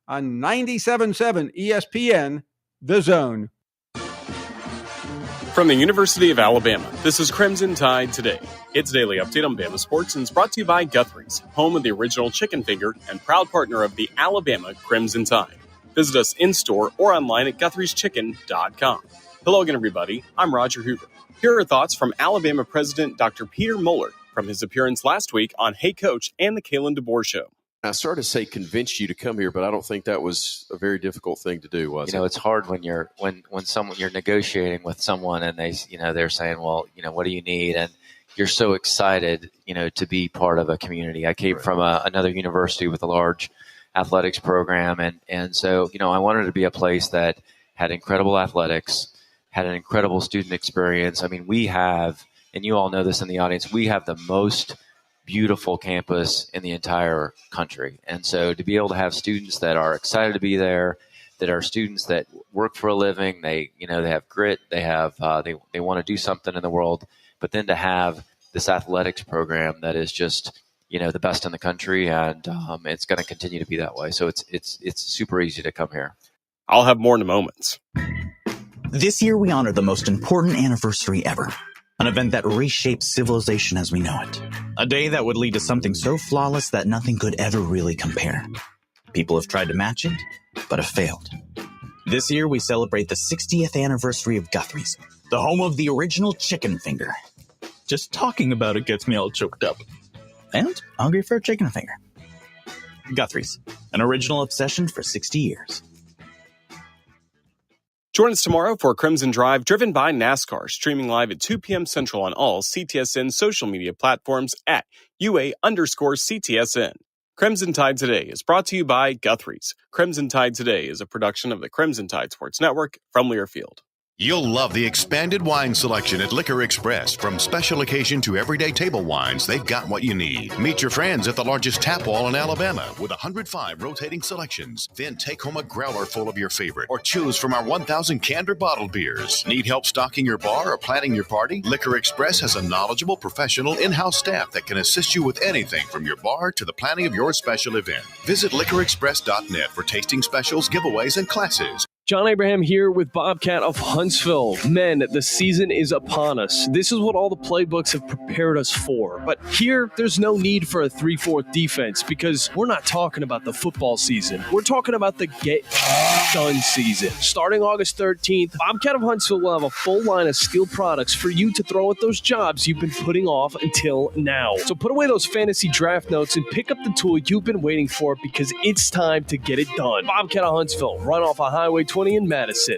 on 97.7 ESPN, The Zone. From the University of Alabama, this is Crimson Tide Today. Its daily update on Bama sports is brought to you by Guthrie's, home of the original chicken finger and proud partner of the Alabama Crimson Tide. Visit us in-store or online at Guthrie'sChicken.com. Hello again, everybody. I'm Roger Hoover. Here are thoughts from Alabama President Dr. Peter Mueller from his appearance last week on Hey Coach and the Kalen DeBoer Show. I started to say convince you to come here, but I don't think that was a very difficult thing to do, was it? It's hard when you're negotiating with someone and they're saying, well, what do you need? And you're so excited, to be part of a community. I came from another university with a large athletics program. And so, I wanted to be a place that had incredible athletics, had an incredible student experience. I mean, we have, and you all know this in the audience, we have the most beautiful campus in the entire country. And so to be able to have students that are excited to be there, that are students that work for a living, they have grit, they have, they want to do something in the world, but then to have this athletics program that is just, the best in the country, and it's going to continue to be that way. So it's super easy to come here. I'll have more in a moment. This year we honor the most important anniversary ever. An event that reshaped civilization as we know it. A day that would lead to something so flawless that nothing could ever really compare. People have tried to match it, but have failed. This year we celebrate the 60th anniversary of Guthrie's, the home of the original chicken finger. Just talking about it gets me all choked up. And hungry for a chicken finger. Guthrie's, an original obsession for 60 years. Join us tomorrow for Crimson Drive, driven by NASCAR, streaming live at 2 p.m. Central on all CTSN social media platforms at UA_CTSN. Crimson Tide Today is brought to you by Guthrie's. Crimson Tide Today is a production of the Crimson Tide Sports Network from Learfield. You'll love the expanded wine selection at Liquor Express. From special occasion to everyday table wines, they've got what you need. Meet your friends at the largest tap wall in Alabama with 105 rotating selections. Then take home a growler full of your favorite or choose from our 1,000 canned or bottled beers. Need help stocking your bar or planning your party? Liquor Express has a knowledgeable, professional, in-house staff that can assist you with anything from your bar to the planning of your special event. Visit liquorexpress.net for tasting specials, giveaways, and classes. John Abraham here with Bobcat of Huntsville. Men, the season is upon us. This is what all the playbooks have prepared us for. But here, there's no need for a 3-4 defense because we're not talking about the football season. We're talking about the get-done season. Starting August 13th, Bobcat of Huntsville will have a full line of skilled products for you to throw at those jobs you've been putting off until now. So put away those fantasy draft notes and pick up the tool you've been waiting for because it's time to get it done. Bobcat of Huntsville, run off of Highway 20 in Madison.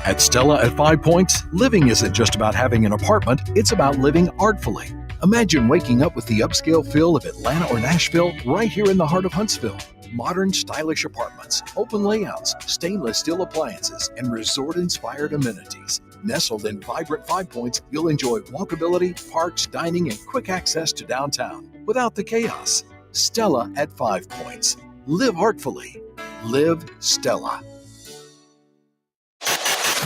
At Stella at 5 Points, living isn't just about having an apartment, it's about living artfully. Imagine waking up with the upscale feel of Atlanta or Nashville right here in the heart of Huntsville. Modern, stylish apartments, open layouts, stainless steel appliances, and resort-inspired amenities. Nestled in vibrant 5 Points, you'll enjoy walkability, parks, dining, and quick access to downtown without the chaos. Stella at 5 Points. Live artfully. Live Stella.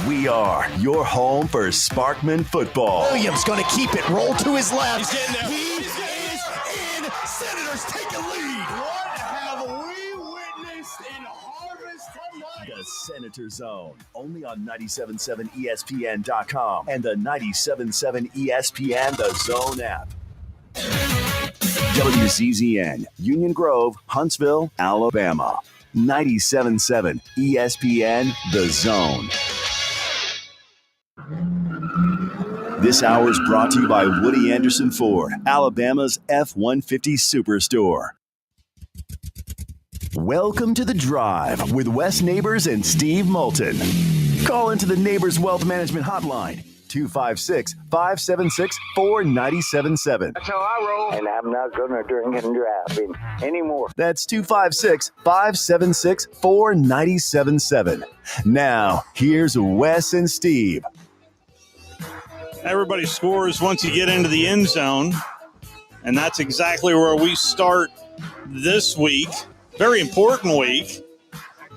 We are your home for Sparkman football. Williams going to keep it. Roll to his left. He's getting there. He is in. Senators take a lead. What have we witnessed in Harvest tonight? The Senator Zone. Only on 97.7 ESPN.com and the 97.7 ESPN The Zone app. WCZN, Union Grove, Huntsville, Alabama. 97.7 ESPN The Zone. This hour is brought to you by Woody Anderson Ford, Alabama's F-150 Superstore. Welcome to The Drive with Wes Neighbors and Steve Moulton. Call into the Neighbors Wealth Management Hotline, 256-576-4977. That's how I roll. And I'm not going to drink and drive anymore. That's 256-576-4977. Now, here's Wes and Steve. Everybody scores once you get into the end zone, and that's exactly where we start this week. Very important week.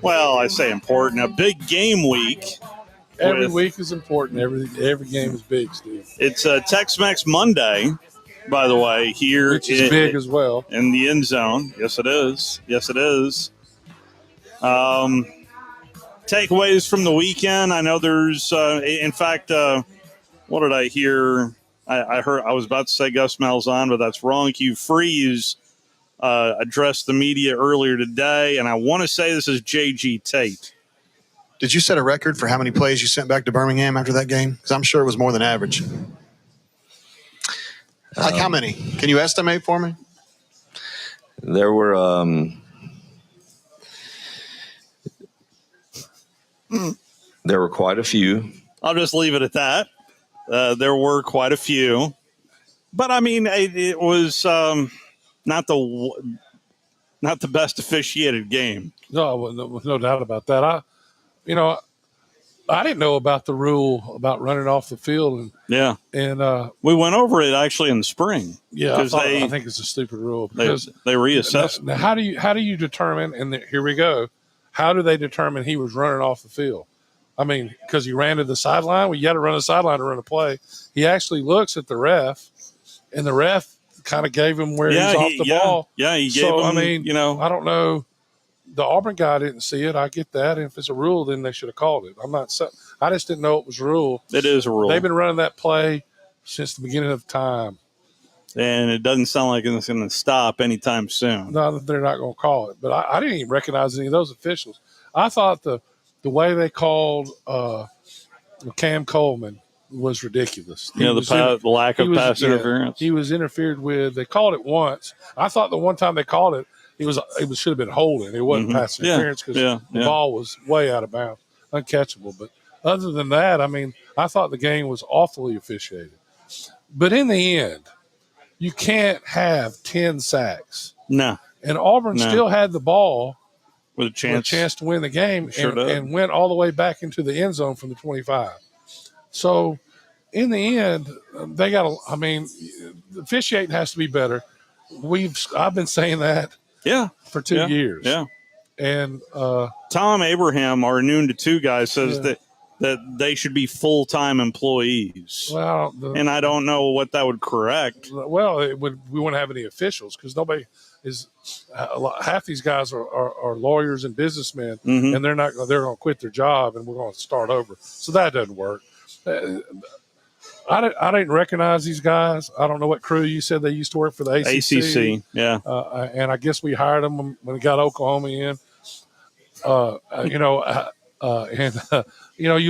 Well, I say important, a big game week. Every week is important. Every game is big, Steve. It's a Tex-Mex Monday, by the way, here. Which is big as well. In the end zone. Yes, it is. Yes, it is. Takeaways from the weekend. I know there's, in fact, what did I hear? I heard I was about to say Gus Malzahn, but that's wrong. Hugh Freeze addressed the media earlier today, and I want to say this is J.G. Tate. Did you set a record for how many plays you sent back to Birmingham after that game? Because I'm sure it was more than average. Like how many? Can you estimate for me? There were quite a few. I'll just leave it at that. There were quite a few, but I mean, it was not the best officiated game. No doubt about that. I didn't know about the rule about running off the field, and we went over it actually in the spring. Yeah, I think it's a stupid rule because they reassessed. Now, how do you determine? And here we go. How do they determine he was running off the field? I mean, because he ran to the sideline. Well, you got to run the sideline to run a play. He actually looks at the ref, and the ref kind of gave him where he's off the ball. Yeah, he gave him. I mean, I don't know. The Auburn guy didn't see it. I get that. If it's a rule, then they should have called it. I just didn't know it was a rule. It is a rule. They've been running that play since the beginning of time. And it doesn't sound like it's going to stop anytime soon. No, they're not going to call it. But I didn't even recognize any of those officials. I thought the way they called Cam Coleman was ridiculous. The lack of pass interference. He was interfered with. They called it once. I thought the one time they called it, it should have been holding. It wasn't pass interference because the ball was way out of bounds, uncatchable. But other than that, I mean, I thought the game was awfully officiated. But in the end, you can't have 10 sacks. No. And Auburn still had the ball with a chance to win the game and went all the way back into the end zone from the 25. So in the end, the officiating has to be better. I've been saying that for 2 years. Yeah. And Tom Abraham, our noon to 2 guy, says that they should be full-time employees. Well, and I don't know what that would correct. Well, we wouldn't have any officials because nobody is half these guys are lawyers and businessmen, and they're going to quit their job and we're going to start over. So that doesn't work. I didn't recognize these guys. I don't know what crew you said they used to work for the ACC. Yeah. And I guess we hired them when we got Oklahoma in. You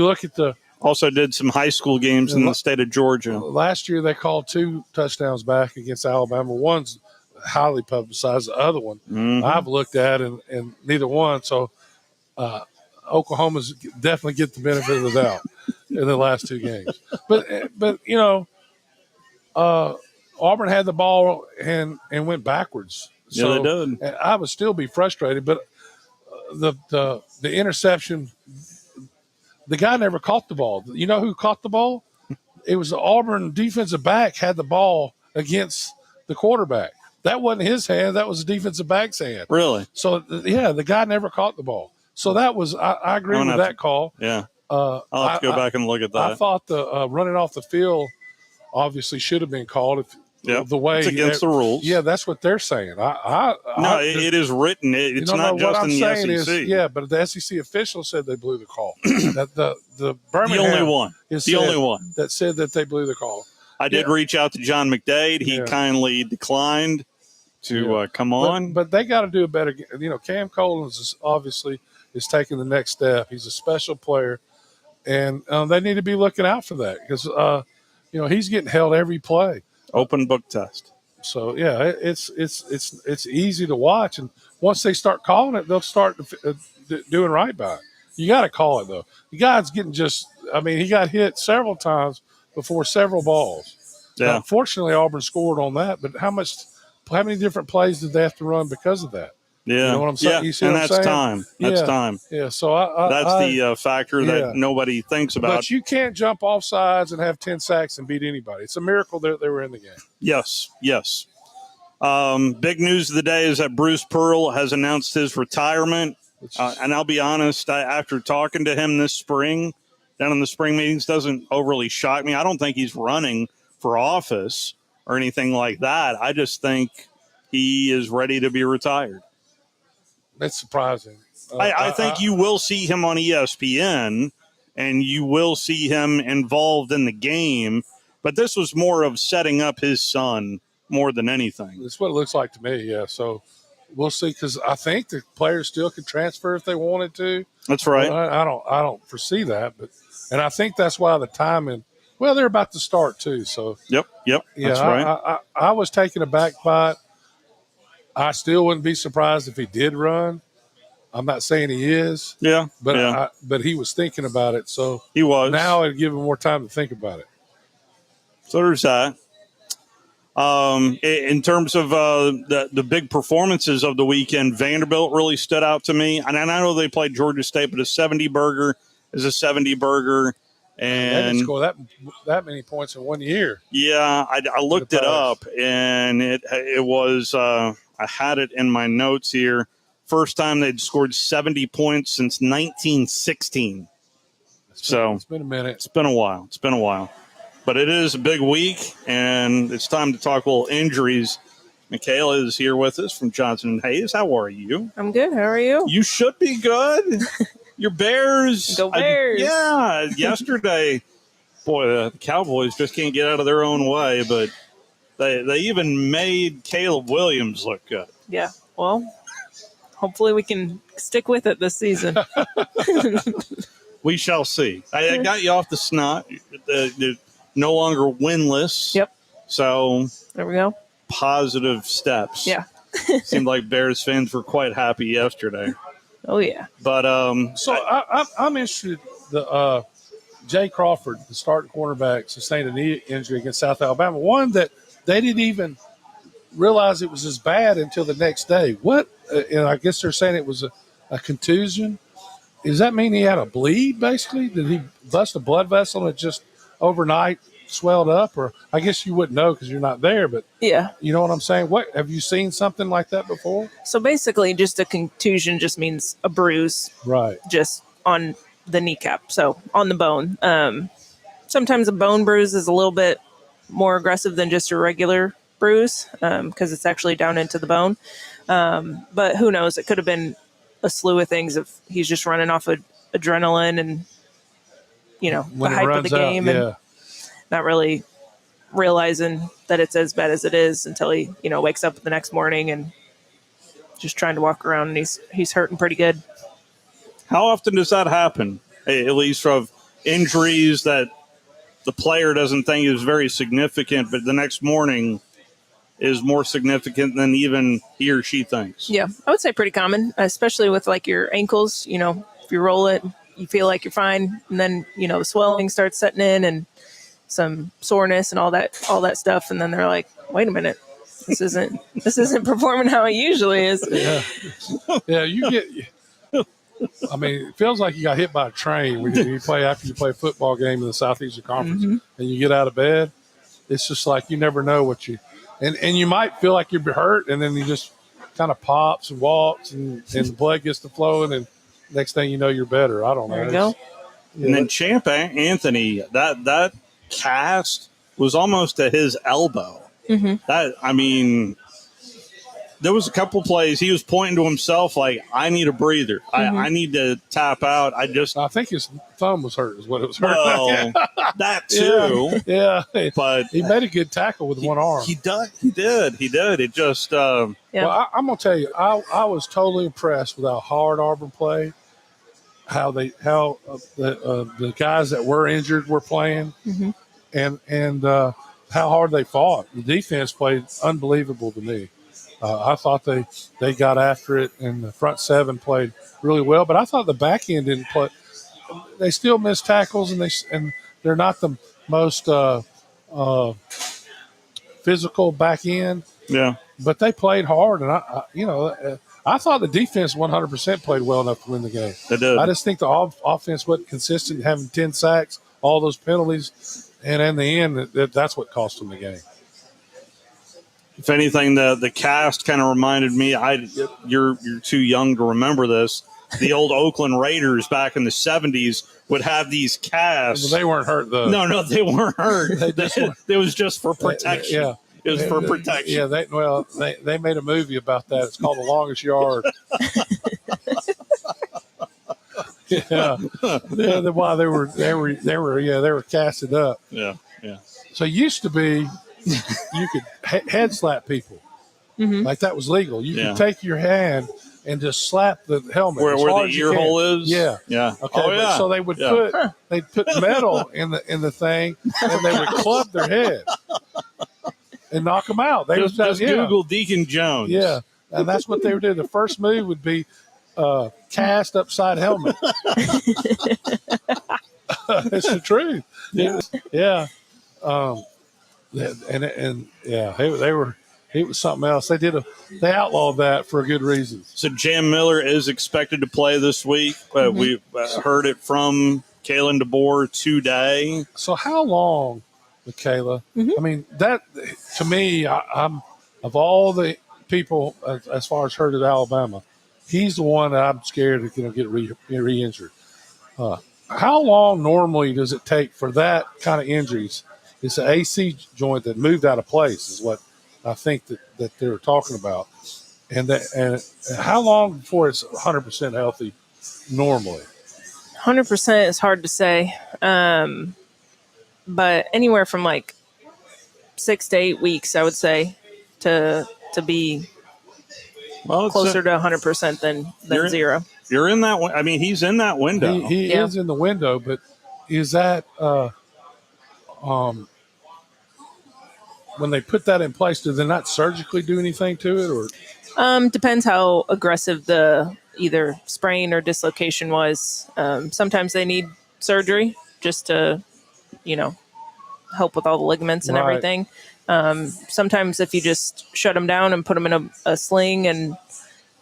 look at the. Also did some high school games in the state of Georgia. Last year they called 2 touchdowns back against Alabama. One's highly publicized. The other one I've looked at and neither one. So Oklahoma's definitely get the benefit of the doubt in the last 2 games. But Auburn had the ball and went backwards. So, they did. And I would still be frustrated, but the interception, the guy never caught the ball. You know who caught the ball? It was the Auburn defensive back had the ball against the quarterback. That wasn't his hand. That was the defensive back's hand. Really? So, the guy never caught the ball. So that was I agree with that call. Yeah. I'll have to go back and look at that. I thought the running off the field obviously should have been called. The way it's against the rules. Yeah, that's what they're saying. It is written. It's not just in the SEC. But the SEC official said they blew the call. That the Birmingham the only one. The only one that said that they blew the call. I did reach out to John McDade. He kindly declined to come on. But they got to do a better. Cam Collins is taking the next step. He's a special player, and they need to be looking out for that because he's getting held every play. Open book test. So it's easy to watch, and once they start calling it, they'll start doing right by it. You got to call it though. The guy's getting he got hit several times before several balls. Yeah. Now, fortunately, Auburn scored on that, but how many different plays did they have to run because of that? Yeah. You know what I'm saying? Yeah. You see and what I'm that's saying? time. That's time. Yeah. So that's the factor that nobody thinks about. But you can't jump off sides and have 10 sacks and beat anybody. It's a miracle that they were in the game. Yes. Big news of the day is that Bruce Pearl has announced his retirement. And I'll be honest, after talking to him this spring, down in the spring meetings, doesn't overly shock me. I don't think he's running for office or anything like that. I just think he is ready to be retired. That's surprising. I think you will see him on ESPN, and you will see him involved in the game. But this was more of setting up his son more than anything. That's what it looks like to me, yeah. So we'll see, because I think the players still could transfer if they wanted to. That's right. I don't foresee that, and I think that's why the timing. Well, they're about to start too, so yep, yeah, that's right. I was taken aback by it. I still wouldn't be surprised if he did run. I'm not saying he is, but he was thinking about it, so he was. Now it'd give him more time to think about it. So there's that. In terms of the big performances of the weekend, Vanderbilt really stood out to me. And I know they played Georgia State, but a 70 burger is a 70 burger. And they didn't score that many points in 1 year. Yeah, I looked it up, and it was I had it in my notes here. First time they'd scored 70 points since 1916. It's been a minute. It's been a while. But it is a big week, and it's time to talk a little injuries. Michaela is here with us from Johnson & Hayes. How are you? I'm good. How are you? You should be good. Your Bears. Go Bears. Yesterday, boy, the Cowboys just can't get out of their own way, but they even made Caleb Williams look good. Yeah, well, hopefully we can stick with it this season. We shall see. I got you off the snot. They're no longer winless. Yep. So there we go. Positive steps. Yeah. Seemed like Bears fans were quite happy yesterday. Oh, yeah. But so I'm interested. Jay Crawford, the starting cornerback, sustained a knee injury against South Alabama. One that they didn't even realize it was as bad until the next day. What? And I guess they're saying it was a contusion. Does that mean he had a bleed, basically? Did he bust a blood vessel and it just overnight swelled up? Or I guess you wouldn't know because you're not there, but yeah, you know what I'm saying? What, have you seen something like that before? So basically just a contusion just means a bruise, right? Just on the kneecap, so on the bone. Sometimes a bone bruise is a little bit more aggressive than just a regular bruise because it's actually down into the bone. But who knows? It could have been a slew of things if he's just running off of adrenaline and, you know, when the hype of the game and not really realizing that it's as bad as it is until he, you know, wakes up the next morning and just trying to walk around and he's hurting pretty good. How often does that happen? At least of injuries that the player doesn't think is very significant, but the next morning is more significant than even he or she thinks. Yeah, I would say pretty common, especially with like your ankles. You know, if you roll it, you feel like you're fine, and then, you know, the swelling starts setting in and some soreness and all that stuff, and then they're like, wait a minute, this isn't performing how it usually is. Yeah, you get. I mean, it feels like you got hit by a train when you play after you play a football game in the Southeastern Conference and you get out of bed. It's just like you never know what you and you might feel like you're hurt, and then you just kind of pops and walks and the blood gets to flowing, and next thing you know, you're better. I don't know. There you go. And then Champ Anthony, that cast was almost at his elbow. That, I mean, there was a couple plays he was pointing to himself like, I need a breather. I need to tap out. I think his thumb was hurt is what it was hurt. Well, that too. Yeah. But he made a good tackle with one arm. He did. It just Well, I'm gonna tell you, I was totally impressed with how hard Auburn played, how the guys that were injured were playing, and how hard they fought. The defense played unbelievable to me. I thought they got after it, and the front seven played really well. But I thought the back end didn't play. They still missed tackles, and they're not the most physical back end. Yeah. But they played hard, and I thought the defense 100% played well enough to win the game. They did. I just think the offense wasn't consistent, having 10 sacks, all those penalties, and in the end, that's what cost them the game. If anything, the cast kind of reminded me. You're too young to remember this. The old Oakland Raiders back in the 70s would have these casts. They weren't hurt though. No, they weren't hurt. It was just for protection. It was for protection. Yeah, they made a movie about that. It's called The Longest Yard. Yeah. While they were casted up. Yeah. So it used to be you could head slap people. Mm-hmm. Like that was legal. You could take your hand and just slap the helmet where the ear hole is. Yeah. Okay. Oh, yeah. So they would they'd put metal in the thing, and they would club their head and knock them out. They just Google Deacon Jones. Yeah, and that's what they would do. The first move would be cast upside helmet. It's the truth. Yeah. It was something else. They outlawed that for a good reason. So Jam Miller is expected to play this week. We've heard it from Kalen DeBoer today. So how long, Michaela? I mean, that to me, I'm of all the people as far as hurt at Alabama, he's the one that I'm scared to get re-injured. How long normally does it take for that kind of injuries? It's an AC joint that moved out of place is what I think that they were talking about. And how long before it's 100% healthy normally? 100% is hard to say. But anywhere from like 6 to 8 weeks, I would say, to be closer to 100% than zero. You're in that. I mean, he's in that window. He is in the window, but is that when they put that in place, do they not surgically do anything to it, or? Depends how aggressive the either sprain or dislocation was. Sometimes they need surgery just to, help with all the ligaments and everything. Sometimes if you just shut them down and put them in a sling and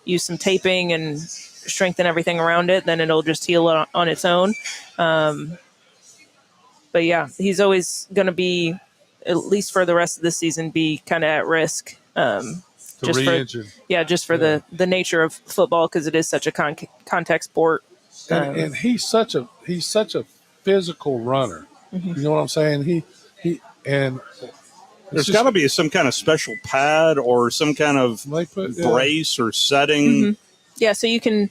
use some taping and strengthen everything around it, then it'll just heal on its own. But yeah, he's always going to be, at least for the rest of the season, be kind of at risk. Just for the nature of football, because it is such a contact sport. And he's such a physical runner. Mm-hmm. You know what I'm saying? There's got to be some kind of special pad or some kind of brace or setting. Mm-hmm. Yeah, so you can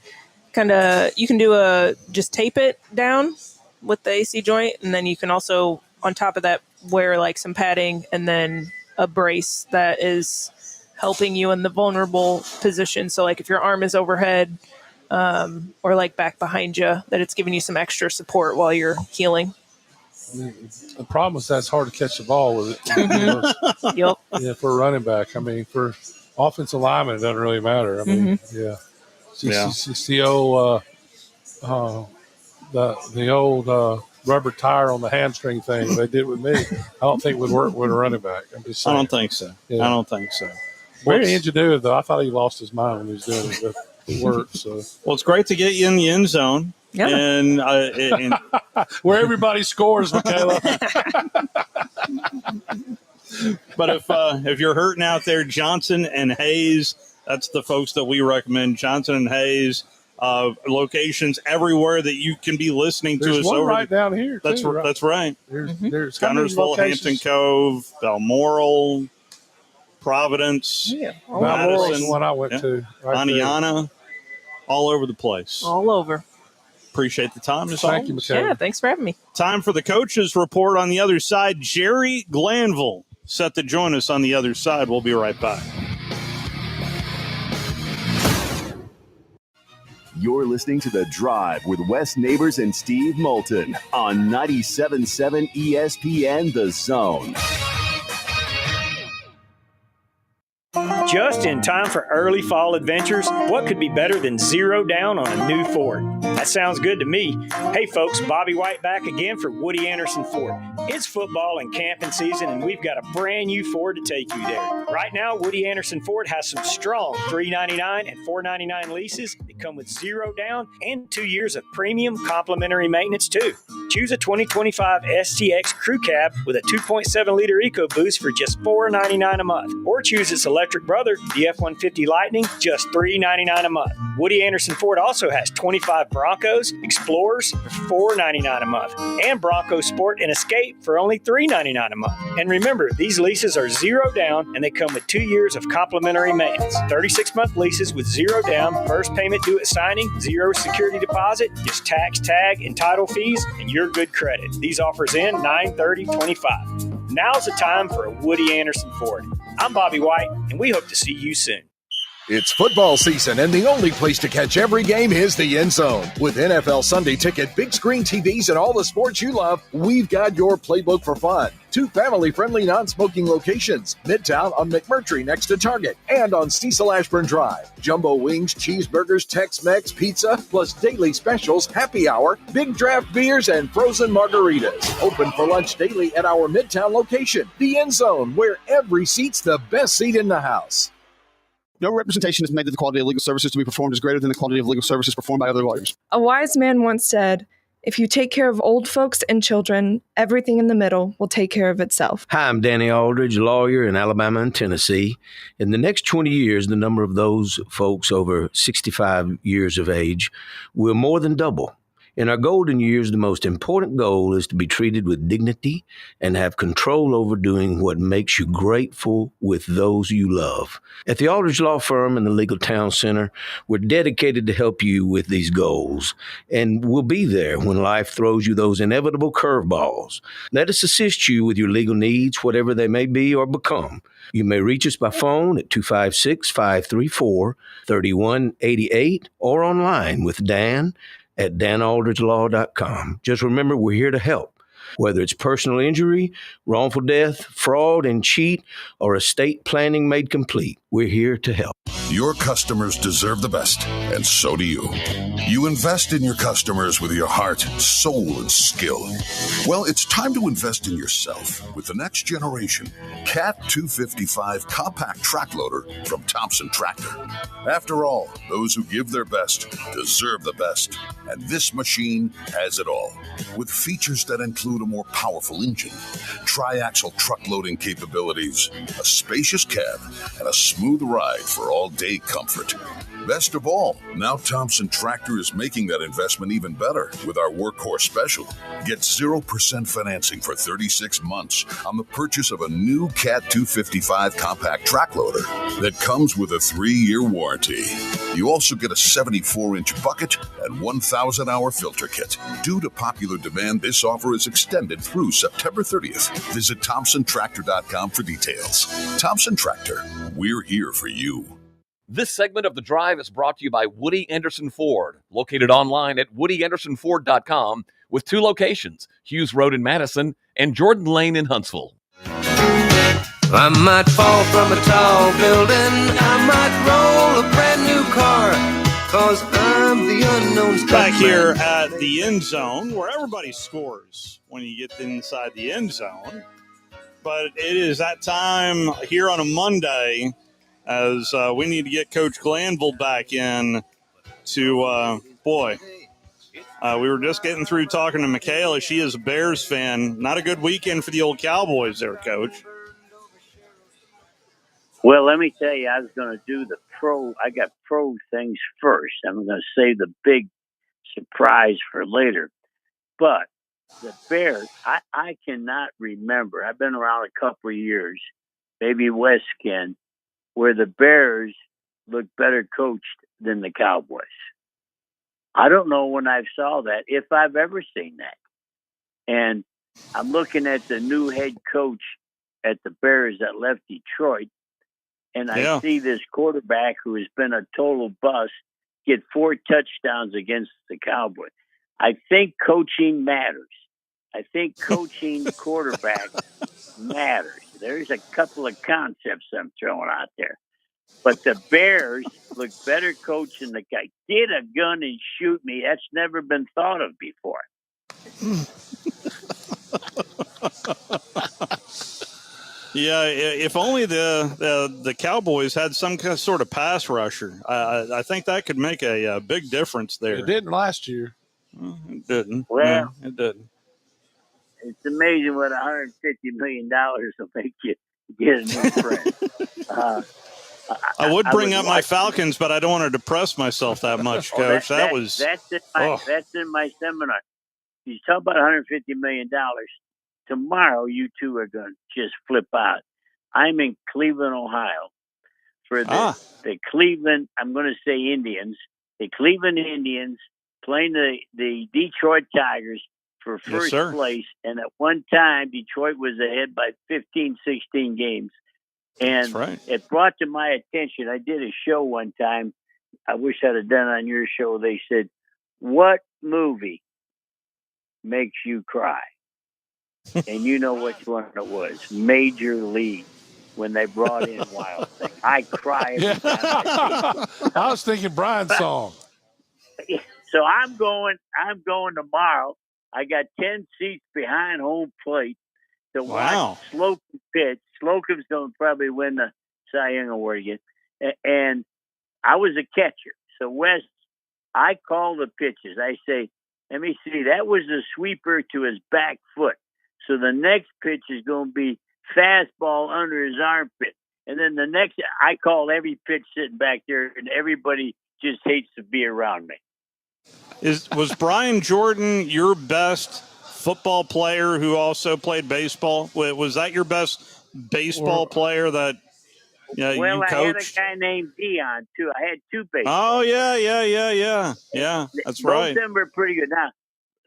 just tape it down with the AC joint, and then you can also on top of that wear like some padding and then a brace that is helping you in the vulnerable position. So like if your arm is overhead or like back behind you, that it's giving you some extra support while you're healing. The problem is that's hard to catch the ball with it. Mm-hmm. Yep. Yeah, for a running back. I mean, for offensive lineman, it doesn't really matter. I mean, It's the old the old rubber tire on the hamstring thing they did with me. I don't think it would work with a running back. I'm just saying. I don't think so. Yeah. I don't think so. Very ingenuitive, though. I thought he lost his mind when he was doing it, but it worked. So. Well, it's great to get you in the end zone. Yeah. And where everybody scores, Michaela. But if you're hurting out there, Johnson and Hayes, that's the folks that we recommend. Johnson and Hayes, locations everywhere that you can be listening to There's us one over. Right down here. That's too, that's right. There's Gunnersville, Hampton Cove, Balmoral, Providence, Balmoral is the one I went to. Aniana, all over the place. All over. Appreciate the time. Thank you, Michaela. Yeah, thanks for having me. Time for the coaches report on the other side. Jerry Glanville set to join us on the other side. We'll be right back. You're listening to The Drive with Wes Neighbors and Steve Moulton on 97.7 ESPN The Zone. Just in time for early fall adventures, what could be better than zero down on a new Ford? That sounds good to me. Hey folks, Bobby White back again for Woody Anderson Ford. It's football and camping season, and we've got a brand new Ford to take you there. Right now, Woody Anderson Ford has some strong $399 and $499 leases that come with zero down and 2 years of premium complimentary maintenance too. Choose a 2025 STX Crew Cab with a 2.7-liter EcoBoost for just $499 a month, or choose its electric brother, the F-150 Lightning, just $399 a month. Woody Anderson Ford also has 25 Broncos, Explorers for $499 a month, and Bronco Sport and Escape rate for only $3.99 a month. And remember, these leases are zero down and they come with 2 years of complimentary maintenance. 36-month leases with zero down, first payment due at signing, zero security deposit, just tax, tag, and title fees, and your good credit. These offers end 9/30/25. Now's the time for a Woody Anderson Ford. I'm Bobby White, and we hope to see you soon. It's football season, and the only place to catch every game is the End Zone. With NFL Sunday Ticket, big screen TVs, and all the sports you love, we've got your playbook for fun. 2 family-friendly non-smoking locations, Midtown on McMurtry next to Target, and on Cecil Ashburn Drive. Jumbo wings, cheeseburgers, Tex-Mex, pizza, plus daily specials, happy hour, big draft beers, and frozen margaritas. Open for lunch daily at our Midtown location, the End Zone, where every seat's the best seat in the house. No representation is made that the quality of legal services to be performed is greater than the quality of legal services performed by other lawyers. A wise man once said, if you take care of old folks and children, everything in the middle will take care of itself. Hi, I'm Danny Aldridge, lawyer in Alabama and Tennessee. In the next 20 years, the number of those folks over 65 years of age will more than double. In our golden years, the most important goal is to be treated with dignity and have control over doing what makes you grateful with those you love. At the Aldridge Law Firm and the Legal Town Center, we're dedicated to help you with these goals, and we'll be there when life throws you those inevitable curveballs. Let us assist you with your legal needs, whatever they may be or become. You may reach us by phone at 256-534-3188 or online with Dan at danaldridgelaw.com. Just remember, we're here to help. Whether it's personal injury, wrongful death, fraud and cheat, or estate planning made complete, we're here to help. Your customers deserve the best, and so do you. You invest in your customers with your heart, soul, and skill. Well, it's time to invest in yourself with the next generation Cat 255 compact track loader from Thompson Tractor. After all, those who give their best deserve the best, and this machine has it all. With features that include a more powerful engine, tri-axle truck loading capabilities, a spacious cab, and a smooth ride for all-day comfort. Best of all, now Thompson Tractor is making that investment even better with our Workhorse Special. Get 0% financing for 36 months on the purchase of a new Cat 255 compact track loader that comes with a 3-year warranty. You also get a 74-inch bucket and 1,000-hour filter kit. Due to popular demand, this offer is extended through September 30th. Visit ThompsonTractor.com for details. Thompson Tractor, we're here for you. This segment of The Drive is brought to you by Woody Anderson Ford, located online at WoodyAndersonFord.com with 2 locations, Hughes Road in Madison and Jordan Lane in Huntsville. I might fall from a tall building, I might roll a brand new car, 'cause I'm the unknown. Back here at the End Zone, where everybody scores when you get inside the end zone. But it is that time here on a Monday as we need to get Coach Glanville back in to, we were just getting through talking to Michaela. She is a Bears fan. Not a good weekend for the old Cowboys there, Coach. Well, let me tell you, I was going to do I got pro things first. I'm going to save the big surprise for later. But the Bears, I cannot remember. I've been around a couple of years, maybe Wes can, where the Bears look better coached than the Cowboys. I don't know when I saw that, if I've ever seen that. And I'm looking at the new head coach at the Bears that left Detroit, and I see this quarterback who has been a total bust get 4 touchdowns against the Cowboys. I think coaching matters. I think coaching quarterbacks matters. There's a couple of concepts I'm throwing out there. But the Bears look better coached than the guy. Get a gun and shoot me. That's never been thought of before. Yeah, if only the Cowboys had some sort of pass rusher. I think that could make a big difference there. It didn't last year. It didn't. Well, no, it didn't. It's amazing what $150 million will make you get a new friend. I would bring up my Falcons, but I don't want to depress myself that much, Coach. That's in my seminar. You talk about $150 million. tomorrow you two are going to just flip out. I'm in Cleveland, Ohio for the Cleveland, I'm going to say Indians, the Cleveland Indians playing the Detroit Tigers for first place. And at one time, Detroit was ahead by 15, 16 games. And it brought to my attention, I did a show one time. I wish I'd have done on your show. They said, what movie makes you cry? And you know which one it was. Major League, when they brought in Wild Thing. I cry every time I see it. I was thinking Brian's song. So I'm going tomorrow. I got 10 seats behind home plate to watch Slocum pitch. Slocum's going to probably win the Cy Young Award again. And I was a catcher. So, Wes, I call the pitches. I say, let me see, that was a sweeper to his back foot. So the next pitch is going to be fastball under his armpit. And then the next, I call every pitch sitting back there, and everybody just hates to be around me. Was Brian Jordan your best football player who also played baseball? Was that your best baseball player that you coached? I had a guy named Dion, too. I had two baseball. Oh, yeah. That's right. Both of them were pretty good. Now,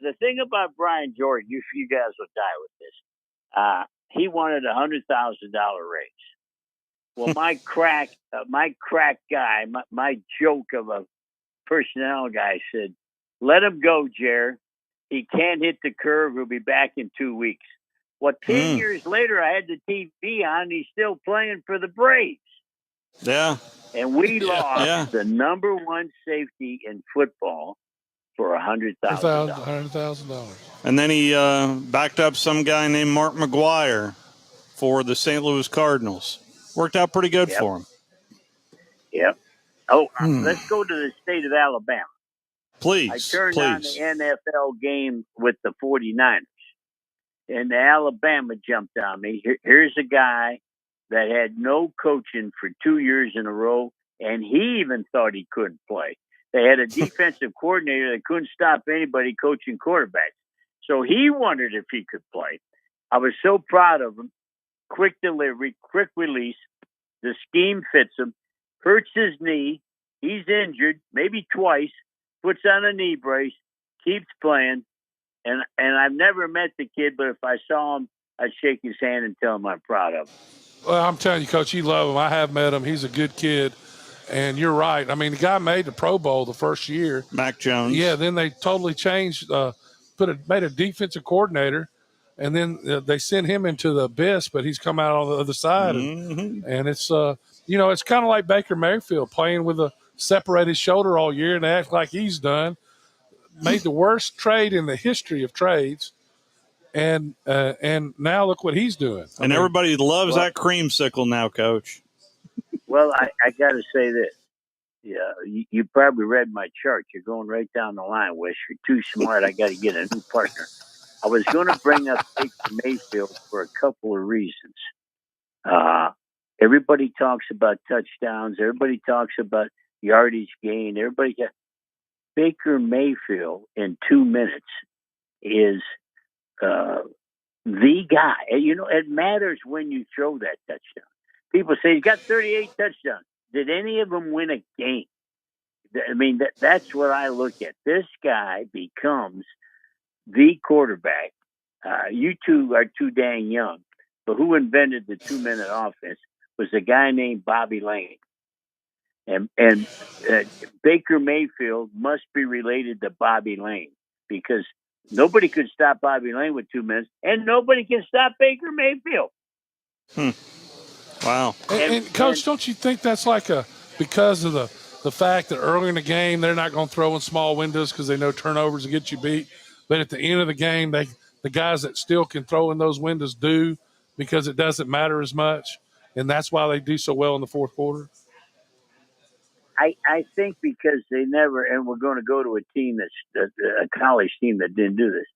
the thing about Brian Jordan, you guys will die with this. He wanted a $100,000 raise. Well, my crack guy, my joke of a personnel guy said, let him go, Jer. He can't hit the curve. He'll be back in 2 weeks. Well, 10 years later, I had the TV on. He's still playing for the Braves. Yeah. And we lost the number one safety in football for $100,000. $100,000. And then he backed up some guy named Mark McGuire for the St. Louis Cardinals. Worked out pretty good for him. Yep. Oh, let's go to the state of Alabama. Please. I turned on the NFL game with the 49ers, and Alabama jumped on me. Here's a guy that had no coaching for 2 years in a row, and he even thought he couldn't play. They had a defensive coordinator that couldn't stop anybody coaching quarterbacks. So he wondered if he could play. I was so proud of him. Quick delivery, quick release. The scheme fits him. Hurts his knee. He's injured, maybe twice. Puts on a knee brace. Keeps playing. And I've never met the kid, but if I saw him, I'd shake his hand and tell him I'm proud of him. Well, I'm telling you, Coach, you love him. I have met him. He's a good kid. And you're right. I mean, the guy made the Pro Bowl the first year. Mac Jones. Yeah, then they totally changed, made a defensive coordinator, and then they sent him into the abyss, but he's come out on the other side. And it's, it's kind of like Baker Mayfield playing with a separated shoulder all year and act like he's done. Made the worst trade in the history of trades. And now look what he's doing. And everybody loves that creamsicle now, Coach. Well, I got to say this. Yeah, you probably read my chart. You're going right down the line, Wes. You're too smart. I got to get a new partner. I was going to bring up Baker Mayfield for a couple of reasons. Everybody talks about touchdowns. Everybody talks about yardage gain. Baker Mayfield in 2 minutes is the guy. It matters when you throw that touchdown. People say he's got 38 touchdowns. Did any of them win a game? I mean, that's what I look at. This guy becomes the quarterback. You two are too dang young, but who invented the 2-minute offense was a guy named Bobby Lane. And Baker Mayfield must be related to Bobby Lane because nobody could stop Bobby Lane with 2 minutes, and nobody can stop Baker Mayfield. Wow. And Coach, don't you think that's because of the fact that early in the game they're not going to throw in small windows because they know turnovers will get you beat, but at the end of the game the guys that still can throw in those windows do because it doesn't matter as much, and that's why they do so well in the fourth quarter? I think because they never, and we're going to go to a team that's a college team that didn't do this.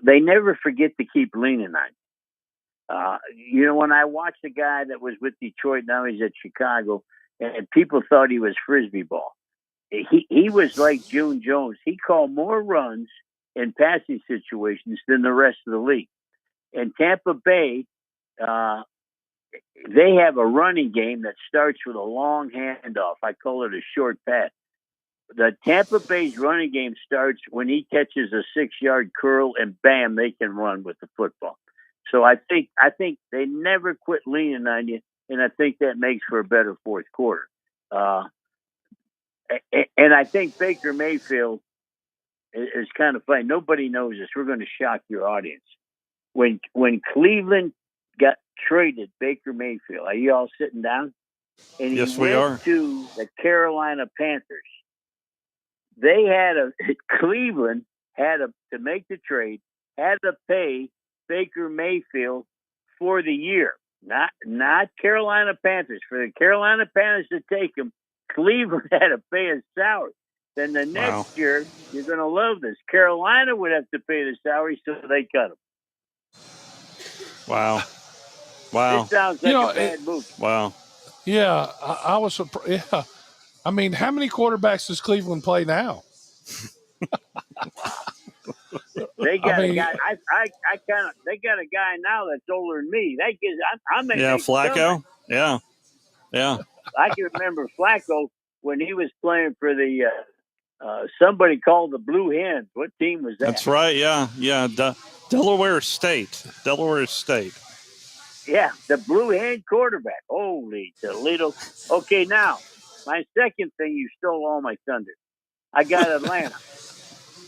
They never forget to keep leaning on you. When I watched a guy that was with Detroit, now he's at Chicago, and people thought he was Frisbee ball. He was like June Jones. He called more runs in passing situations than the rest of the league. And Tampa Bay, they have a running game that starts with a long handoff. I call it a short pass. The Tampa Bay's running game starts when he catches a 6-yard curl, and bam, they can run with the football. So I think they never quit leaning on you, and I think that makes for a better fourth quarter. And I think Baker Mayfield is kind of funny. Nobody knows this. We're going to shock your audience. When Cleveland got traded Baker Mayfield, are you all sitting down? And he Yes, we went are. to the Carolina Panthers. Cleveland to make the trade, had to pay Baker Mayfield for the year, not Carolina Panthers. For the Carolina Panthers to take him, Cleveland had to pay his salary. Then the next year, you're going to love this. Carolina would have to pay the salary, so they cut him. Wow. This sounds like a bad movie. Wow. Yeah, I was surprised. Yeah. I mean, how many quarterbacks does Cleveland play now? They got a guy. They got a guy now that's older than me. Flacco. Yeah. I can remember Flacco when he was playing for the somebody called the Blue Hens. What team was that? That's right. Yeah. Delaware State. Yeah, the Blue Hen quarterback. Holy Toledo. Okay, now my second thing, you stole all my thunder. I got Atlanta.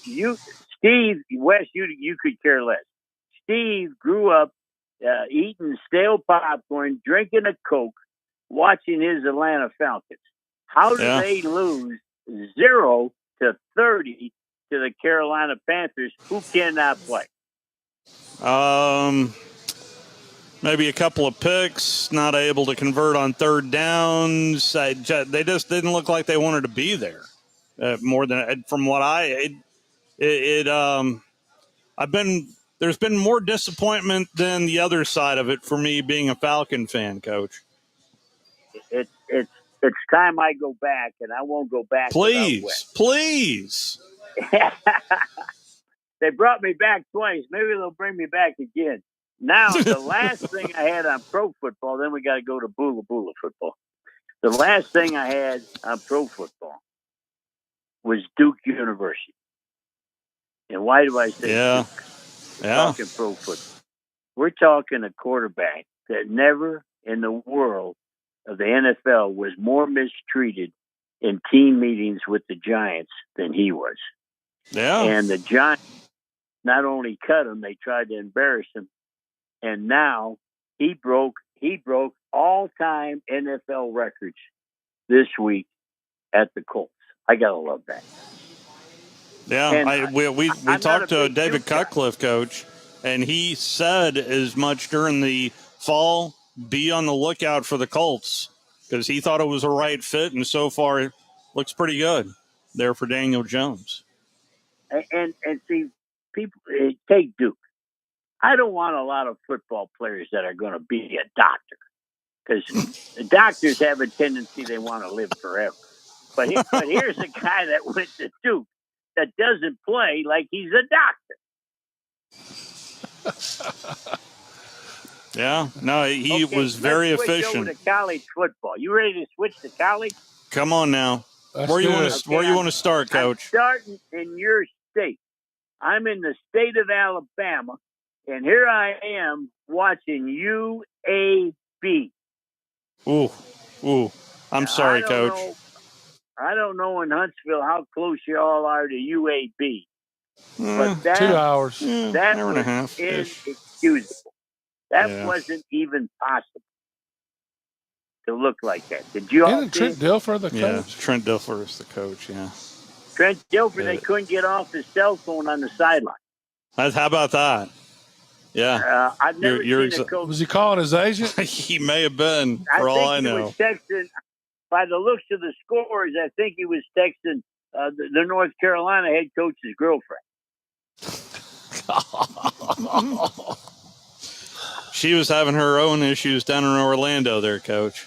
Steve West, you could care less. Steve grew up eating stale popcorn, drinking a Coke, watching his Atlanta Falcons. How do they lose 0-30 to the Carolina Panthers, who cannot play? Maybe a couple of picks, not able to convert on third downs. They just didn't look like they wanted to be there. More than from what there's been more disappointment than the other side of it for me being a Falcon fan, Coach. It's time I go back, and I won't go back. Please. They brought me back twice. Maybe they'll bring me back again. Now, the last thing I had on pro football, then we got to go to Bula Bula football. The last thing I had on pro football was Duke University. And why do I say Duke? Talking pro football. We're talking a quarterback that never in the world of the NFL was more mistreated in team meetings with the Giants than he was. Yeah. And the Giants not only cut him, they tried to embarrass him. And now he broke all-time NFL records this week at the Colts. I gotta love that. Yeah, we talked to David Cutcliffe, Coach, and he said as much during the fall. Be on the lookout for the Colts because he thought it was a right fit, and so far it looks pretty good there for Daniel Jones. And see, people take Duke. I don't want a lot of football players that are going to be a doctor because the doctors have a tendency they want to live forever. But here's a guy that went to Duke that doesn't play like he's a doctor. Yeah, no, he was very efficient. Over to college football. You ready to switch to college? Come on now. Where you want to start, Coach? I'm starting in your state. I'm in the state of Alabama, and here I am watching UAB. Ooh. I'm sorry, Coach. I don't know in Huntsville how close you all are to UAB. But that, 2 hours. That hour and a half. Inexcusable. That wasn't even possible to look like that. Did you all see Trent Dilfer the coach? Yeah, Trent Dilfer is the coach, yeah. Trent Dilfer, they couldn't get off his cell phone on the sideline. How about that? Yeah. I've never seen a coach. Was he calling his agent? He may have been, for all I know. He was texting, by the looks of the scores, I think he was texting the North Carolina head coach's girlfriend. She was having her own issues down in Orlando there, Coach.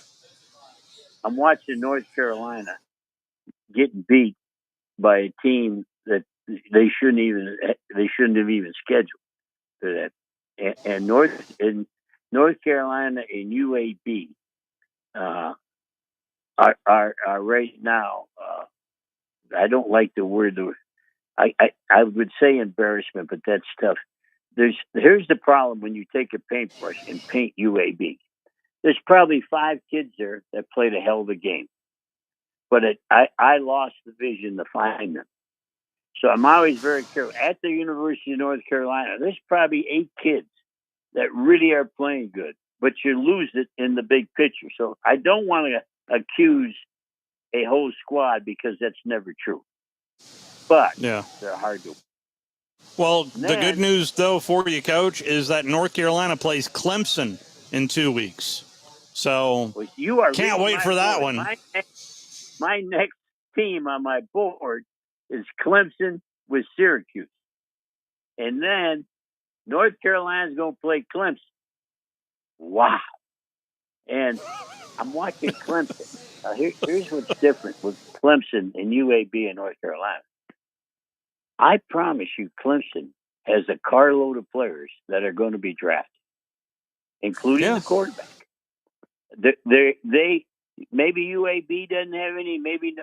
I'm watching North Carolina getting beat by a team that they shouldn't have even scheduled for that. and North Carolina and UAB are right now. I don't like the word. I would say embarrassment, but that's tough. Here's the problem when you take a paintbrush and paint UAB. There's probably 5 kids there that played a hell of a game, but I lost the vision to find them. So I'm always very careful. At the University of North Carolina, there's probably 8 kids that really are playing good, but you lose it in the big picture. So I don't want to accuse a whole squad because that's never true. But they're hard to. Well, the good news, though, for you, Coach, is that North Carolina plays Clemson in 2 weeks. So you are can't wait for that one. My next team on my board is Clemson with Syracuse. And then North Carolina's going to play Clemson. Wow. And I'm watching Clemson. Here's what's different with Clemson and UAB in North Carolina. I promise you, Clemson has a carload of players that are going to be drafted, including the quarterback. They maybe UAB doesn't have any. Maybe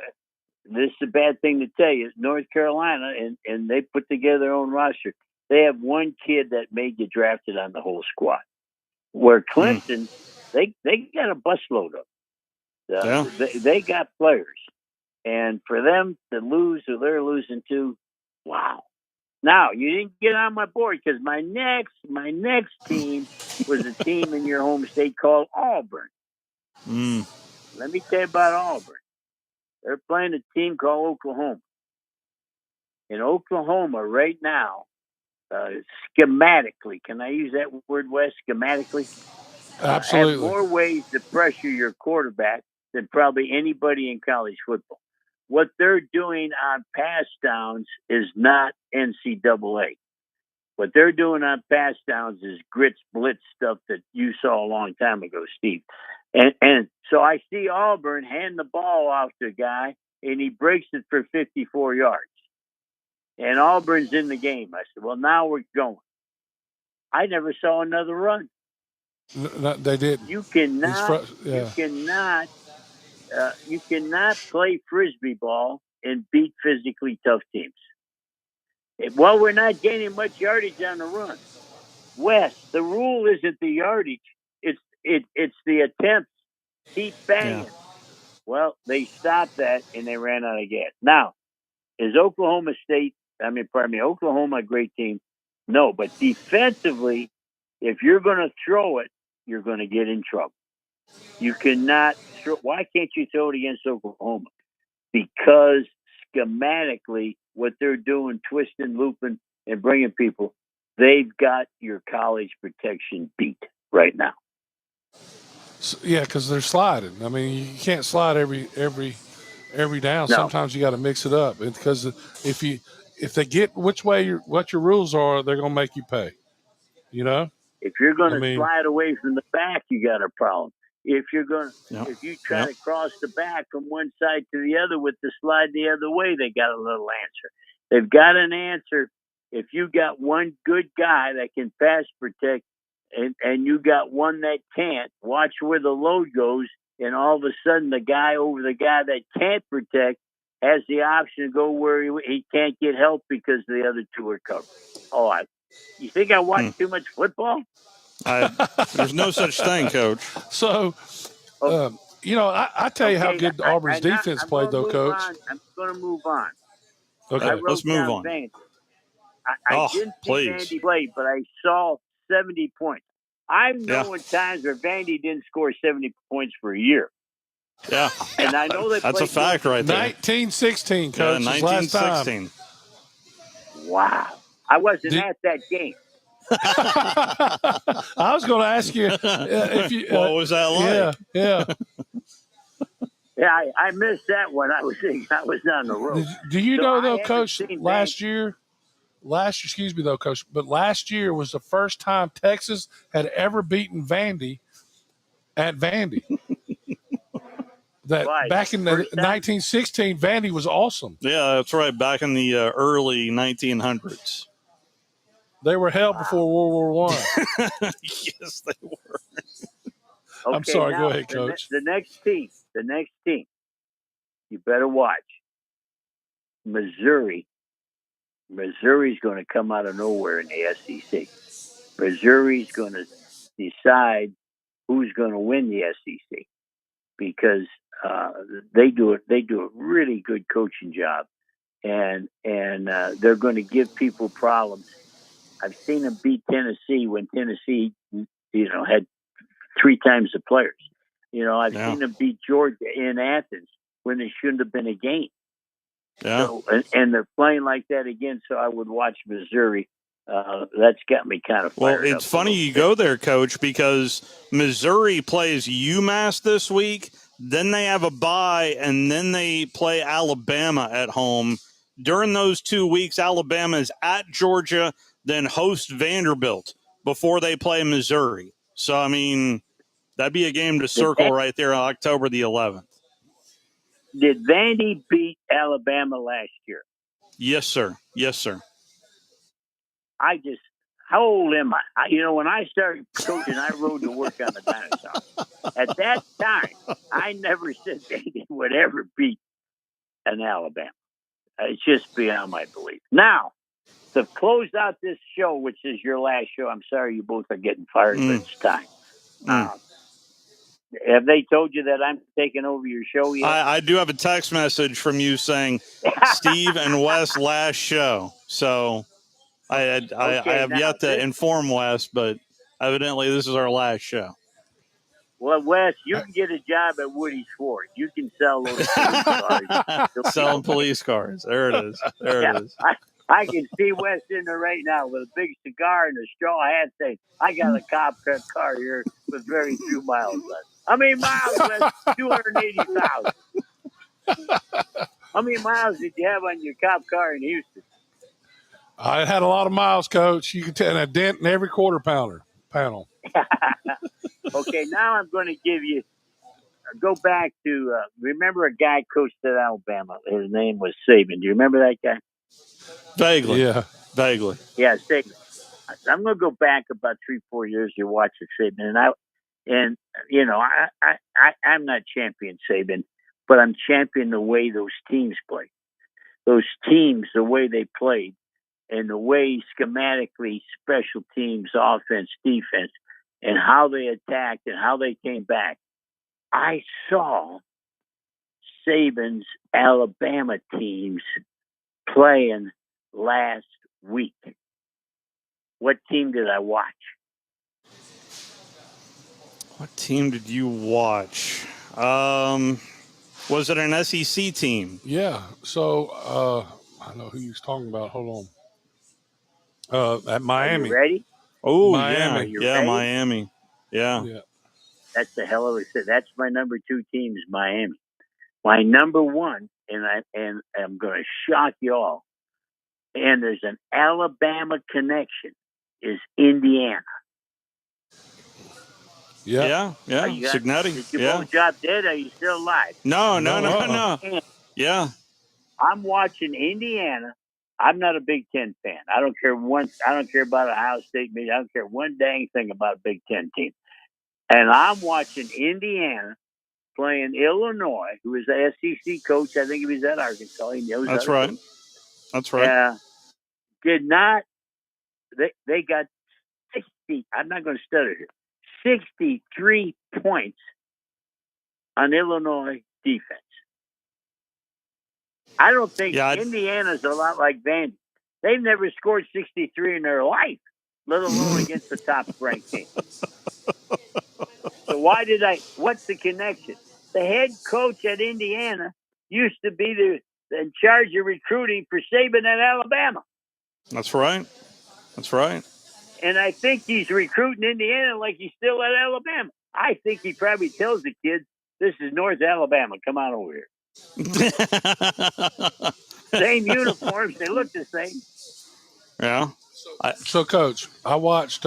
this is a bad thing to tell you. North Carolina and they put together their own roster. They have one kid that may get drafted on the whole squad. Where Clemson, they got a busload of. They got players, and for them to lose who they're losing to, wow. Now you didn't get on my board because my next team was a team in your home state called Auburn. Let me tell you about Auburn. They're playing a team called Oklahoma. In Oklahoma right now, schematically, can I use that word, Wes? Schematically? Absolutely. Have more ways to pressure your quarterback than probably anybody in college football. What they're doing on pass downs is not NCAA. What they're doing on pass downs is grits blitz stuff that you saw a long time ago, Steve. And so I see Auburn hand the ball off to a guy, and he breaks it for 54 yards. And Auburn's in the game. I said, well, now we're going. I never saw another run. No, they didn't. You cannot play Frisbee ball and beat physically tough teams. Well, we're not gaining much yardage on the run. Wes, the rule isn't the yardage. It's the attempts. Keep banging. Yeah. Well, they stopped that and they ran out of gas. Now, is Oklahoma a great team? No, but defensively, if you're going to throw it, you're going to get in trouble. You cannot throw. Why can't you throw it against Oklahoma? Because schematically, what they're doing, twisting, looping, and bringing people, they've got your college protection beat right now. So, yeah, because they're sliding. I mean, you can't slide every down. No. Sometimes you got to mix it up, because if they get what your rules are, they're going to make you pay. You know, if you're going to slide away from the back, you got a problem. If you're going to, if you try to cross the back from one side to the other with the slide the other way, they got a little answer. They've got an answer. If you got one good guy that can pass protect, and you got one that can't, watch where the load goes, and all of a sudden the guy over the guy that can't protect has the option to go where he can't get help because the other two are covered. Oh, you think I watch too much football? There's no such thing, Coach. So, I tell you how good Auburn's defense played, though, Coach. I'm going to move on. Okay, let's move on. Vandy. I didn't see Vandy play, but I saw 70 points. I've known times where Vandy didn't score 70 points for a year. Yeah. And I know that's a fact right there. 1916, Coach. 1916. Wow. I wasn't at that game. I was going to ask you if you. What was that like? Yeah. Yeah, I missed that one. I was on the road. Do you know, though, Coach, last year, Coach, but last year was the first time Texas had ever beaten Vandy at Vandy. Back in the 1916, Vandy was awesome. Yeah, that's right. Back in the early 1900s. They were hell before World War One. Yes, they were. I'm sorry. Go ahead, Coach. The next team, you better watch. Missouri. Missouri's going to come out of nowhere in the SEC. Missouri's going to decide who's going to win the SEC because they do a really good coaching job, and they're going to give people problems. I've seen them beat Tennessee when Tennessee, had 3 times the players. I've seen them beat Georgia in Athens when they shouldn't have been a game. Yeah. So, and they're playing like that again. So I would watch Missouri. That's got me kind of fired up. Well, it's funny you go there, Coach, because Missouri plays UMass this week. Then they have a bye, and then they play Alabama at home. During those 2 weeks, Alabama is at Georgia, then host Vanderbilt before they play Missouri. So, I mean, that'd be a game to circle right there on October the 11th. Did Vandy beat Alabama last year? Yes, sir. Yes, sir. How old am I? When I started coaching, I rode to work on the dinosaur. At that time, I never said Vandy would ever beat an Alabama. It's just beyond my belief. Now, to close out this show, which is your last show, I'm sorry you both are getting fired, but it's time. Have they told you that I'm taking over your show yet? I do have a text message from you saying Steve and Wes last show. So I have yet to inform Wes, but evidently this is our last show. Well, Wes, you can get a job at Woody's Ford. You can sell those police cars. Selling police cars. There it is. It is. I can see Wes in there right now with a big cigar and a straw hat saying, I got a cop car here with very few miles left. How many miles, Wes? 280,000. How many miles did you have on your cop car in Houston? I had a lot of miles, Coach. You can tell a dent in every quarter panel. Okay, now I'm going to give you go back to remember a guy coached at Alabama. His name was Saban. Do you remember that guy? Vaguely. Yeah. Vaguely. Yeah, Saban. I'm going to go back about 3-4 years. You watch it, Saban, I'm not champion Saban, but I'm champion the way those teams play. Those teams, the way they played, and the way schematically, special teams, offense, defense, and how they attacked and how they came back. I saw Saban's Alabama teams playing last week. What team did I watch? What team did you watch? Was it an SEC team? Yeah. So I know who you're talking about. Hold on. At Miami. Are you ready? Oh, Miami. Yeah, Miami. Yeah. That's the hell of a set. That's my number 2 team is Miami. My number 1, and I'm going to shock you all, and there's an Alabama connection, is Indiana. Yeah. Signetti. Did you both drop dead? Are you still alive? No. Yeah. I'm watching Indiana. I'm not a Big Ten fan. I don't care about Ohio State. I don't care one dang thing about a Big Ten team. And I'm watching Indiana playing Illinois, who is the SEC coach. I think he was at Arkansas. He knows That's right. Coach. That's right. Did not. They got 60. I'm not going to stutter here. 63 points on Illinois defense. I don't think Indiana's a lot like Vandy. They've never scored 63 in their life, let alone against the top-ranked team. So what's the connection? The head coach at Indiana used to be in charge of recruiting for Saban at Alabama. That's right. And I think he's recruiting Indiana like he's still at Alabama. I think he probably tells the kids, this is North Alabama. Come on over here. Same uniforms. They look the same. Yeah. So, Coach, I watched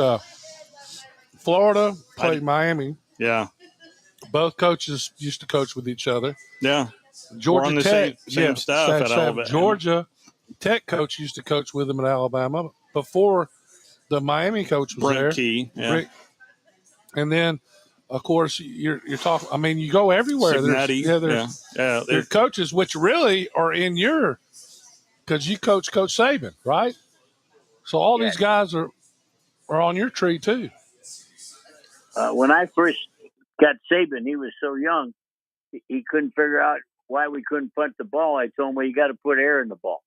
Florida play Miami. Yeah. Both coaches used to coach with each other. Yeah. Georgia We're on the Tech, same staff at Alabama. Georgia Tech coach used to coach with them at Alabama before The Miami coach was Brent there. Key, yeah. Rick. And then, of course, you're talking. I mean, you go everywhere. Signetti, There's coaches which really are in your, because you coach Coach Saban, right? So all these guys are on your tree too. When I first got Saban, he was so young, he couldn't figure out why we couldn't punt the ball. I told him, well, you got to put air in the ball.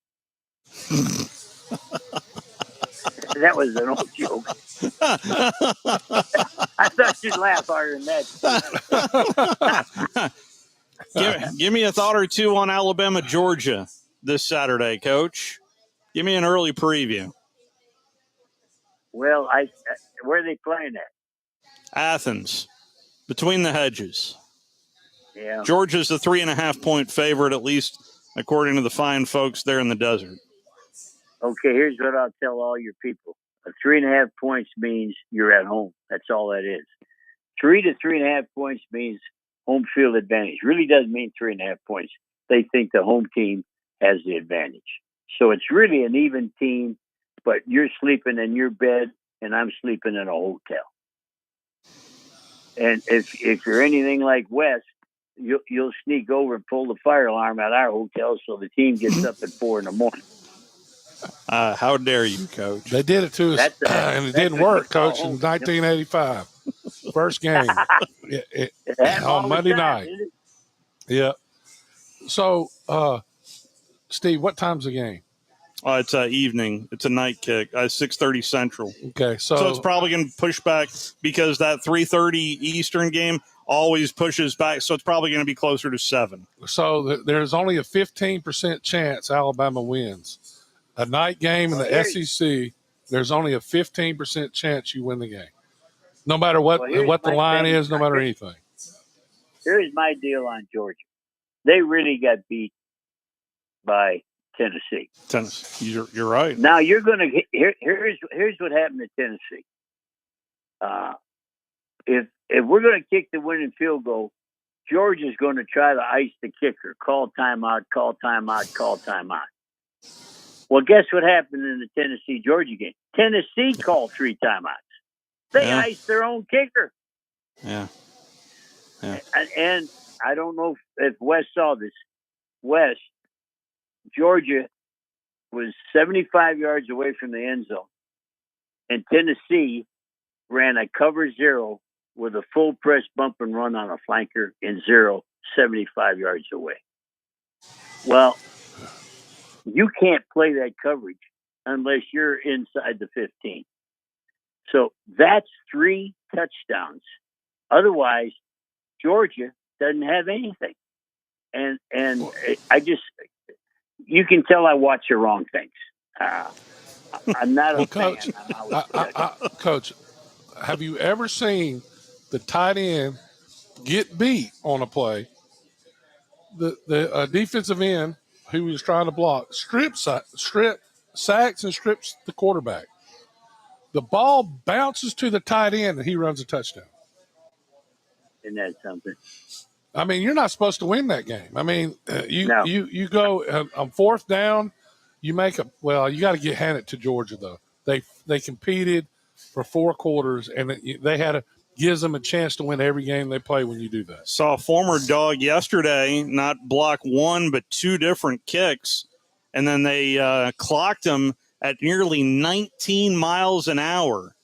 That was an old joke. I thought you'd laugh harder than that. Give me a thought or two on Alabama, Georgia this Saturday, Coach. Give me an early preview. Well, where are they playing at? Athens, between the hedges. Yeah. Georgia's a 3.5-point favorite, at least according to the fine folks there in the desert. Okay, here's what I'll tell all your people. 3.5 points means you're at home. That's all that is. 3 to 3.5 points means home field advantage. Really doesn't mean 3.5 points. They think the home team has the advantage. So it's really an even team, but you're sleeping in your bed and I'm sleeping in a hotel. And if you're anything like Wes, you'll sneak over and pull the fire alarm at our hotel so the team gets up at 4 a.m. How dare you, Coach? They did it to us, and it didn't work, Coach, in 1985. First game on Monday night. Yeah. So, Steve, what time's the game? It's evening. It's a night kick. 6:30 Central. Okay, so it's probably going to push back because that 3:30 Eastern game always pushes back. So it's probably going to be closer to 7. So there's only a 15% chance Alabama wins. A night game in the SEC, there's only a 15% chance you win the game. No matter what the line is, no matter anything. Here's my deal on Georgia. They really got beat by Tennessee. You're right. Now you're going to here's what happened to Tennessee. If we're going to kick the winning field goal, Georgia's going to try to ice the kicker. Call timeout. Call timeout. Call timeout. Well, guess what happened in the Tennessee-Georgia game? Tennessee called 3 timeouts. They iced their own kicker. Yeah. And I don't know if Wes saw this. Wes, Georgia was 75 yards away from the end zone. And Tennessee ran a cover 0 with a full press bump and run on a flanker in 0, 75 yards away. Well, you can't play that coverage unless you're inside the 15. So that's 3 touchdowns. Otherwise, Georgia doesn't have anything. And you can tell I watch the wrong things. I'm not a Coach, fan. Coach, have you ever seen the tight end get beat on a play? The defensive end who was trying to block sacks and strips the quarterback. The ball bounces to the tight end and he runs a touchdown. Isn't that something? I mean, you're not supposed to win that game. I mean, you go on 4th down, you make you got to get handed to Georgia though. They competed for 4 quarters and they gives them a chance to win every game they play when you do that. Saw a former Dog yesterday not block 1 but 2 different kicks, and then they clocked him at nearly 19 miles an hour,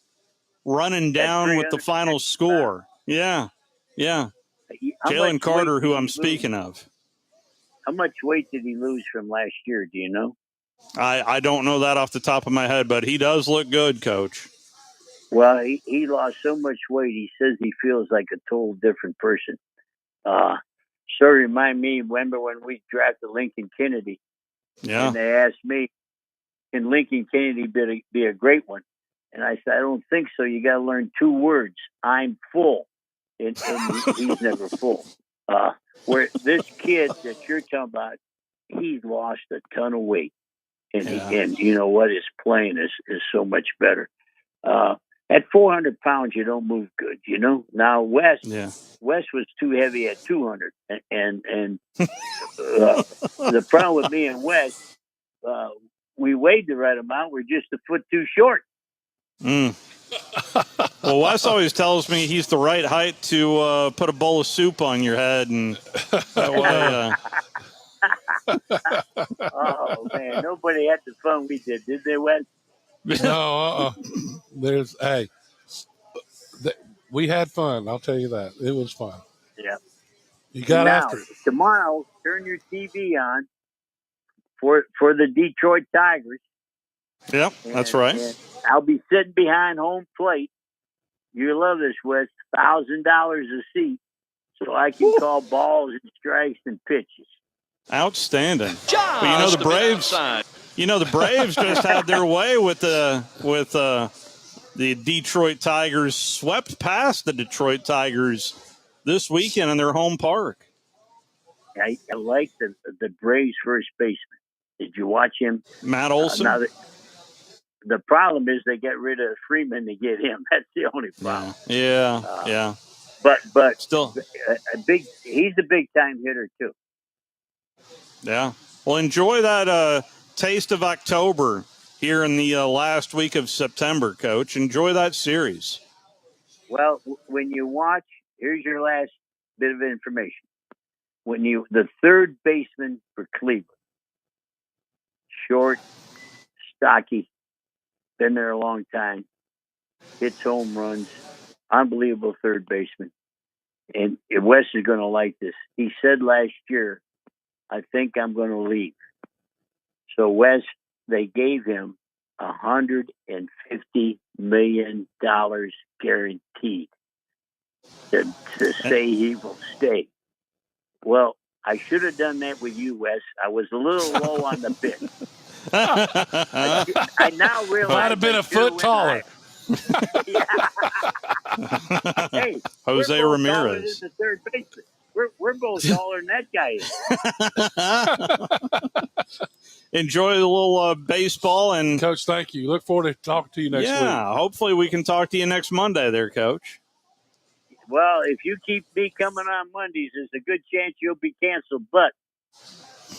running down with the final score. Yeah. Jalen Carter, who I'm speaking of. How much weight did he lose from last year? Do you know? I don't know that off the top of my head, but he does look good, Coach. Well, he lost so much weight, he says he feels like a total different person. Remind me, remember when we drafted Lincoln Kennedy? Yeah. And they asked me, can Lincoln Kennedy be a great one? And I said, I don't think so. You got to learn 2 words. I'm full. And he's never full. Where this kid that you're talking about, he's lost a ton of weight. And you know what? His playing is so much better. At 400 pounds, you don't move good, you know? Now, Wes was too heavy at 200. And the problem with me and Wes, we weighed the right amount. We're just a foot too short. Well, Wes always tells me he's the right height to put a bowl of soup on your head, and that way. Oh man, nobody had the fun we did they, Wes? No, we had fun. I'll tell you that. It was fun. Yeah. You got now, after it. Tomorrow, turn your TV on for the Detroit Tigers. Yep, that's right. And I'll be sitting behind home plate. You love this, Wes. $1,000 a seat, so I can call balls and strikes and pitches. Outstanding. But the Braves. The Braves just had their way with the Detroit Tigers. Swept past the Detroit Tigers this weekend in their home park. I like the Braves first baseman. Did you watch him? Matt Olson. The problem is they get rid of Freeman to get him. That's the only problem. Yeah. But still, he's a big time hitter too. Yeah. Well, enjoy that taste of October here in the last week of September, Coach. Enjoy that series. Well, when you watch, here's your last bit of information. The third baseman for Cleveland, short, stocky, been there a long time, hits home runs, unbelievable third baseman. And Wes is going to like this. He said last year, I think I'm going to leave. So Wes, they gave him $150 million guaranteed to say he will stay. Well, I should have done that with you, Wes. I was a little low on the bid. I now realize might have been a foot taller. Hey, Jose Ramirez. The third baseman. We're both taller than that guy is. Enjoy the little baseball. And Coach, thank you. Look forward to talking to you next week. Yeah, hopefully we can talk to you next Monday there, Coach. Well, if you keep me coming on Mondays, there's a good chance you'll be canceled. But,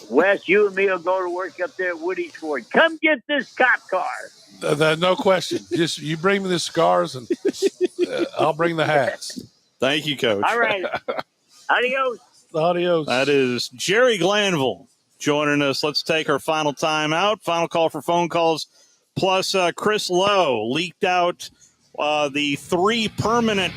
Wes, you and me will go to work up there at Woody's Ford. Come get this cop car. No question. Just you bring me the cigars, and I'll bring the hats. Thank you, Coach. All right. Adios. Adios. That is Jerry Glanville joining us. Let's take our final time out. Final call for phone calls. Plus, Chris Lowe leaked out the 3 permanent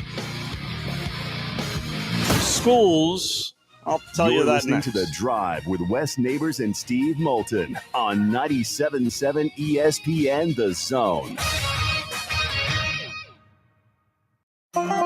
schools. I'll tell you that listening next. To The Drive with Wes Neighbors and Steve Moulton on 97.7 ESPN The Zone.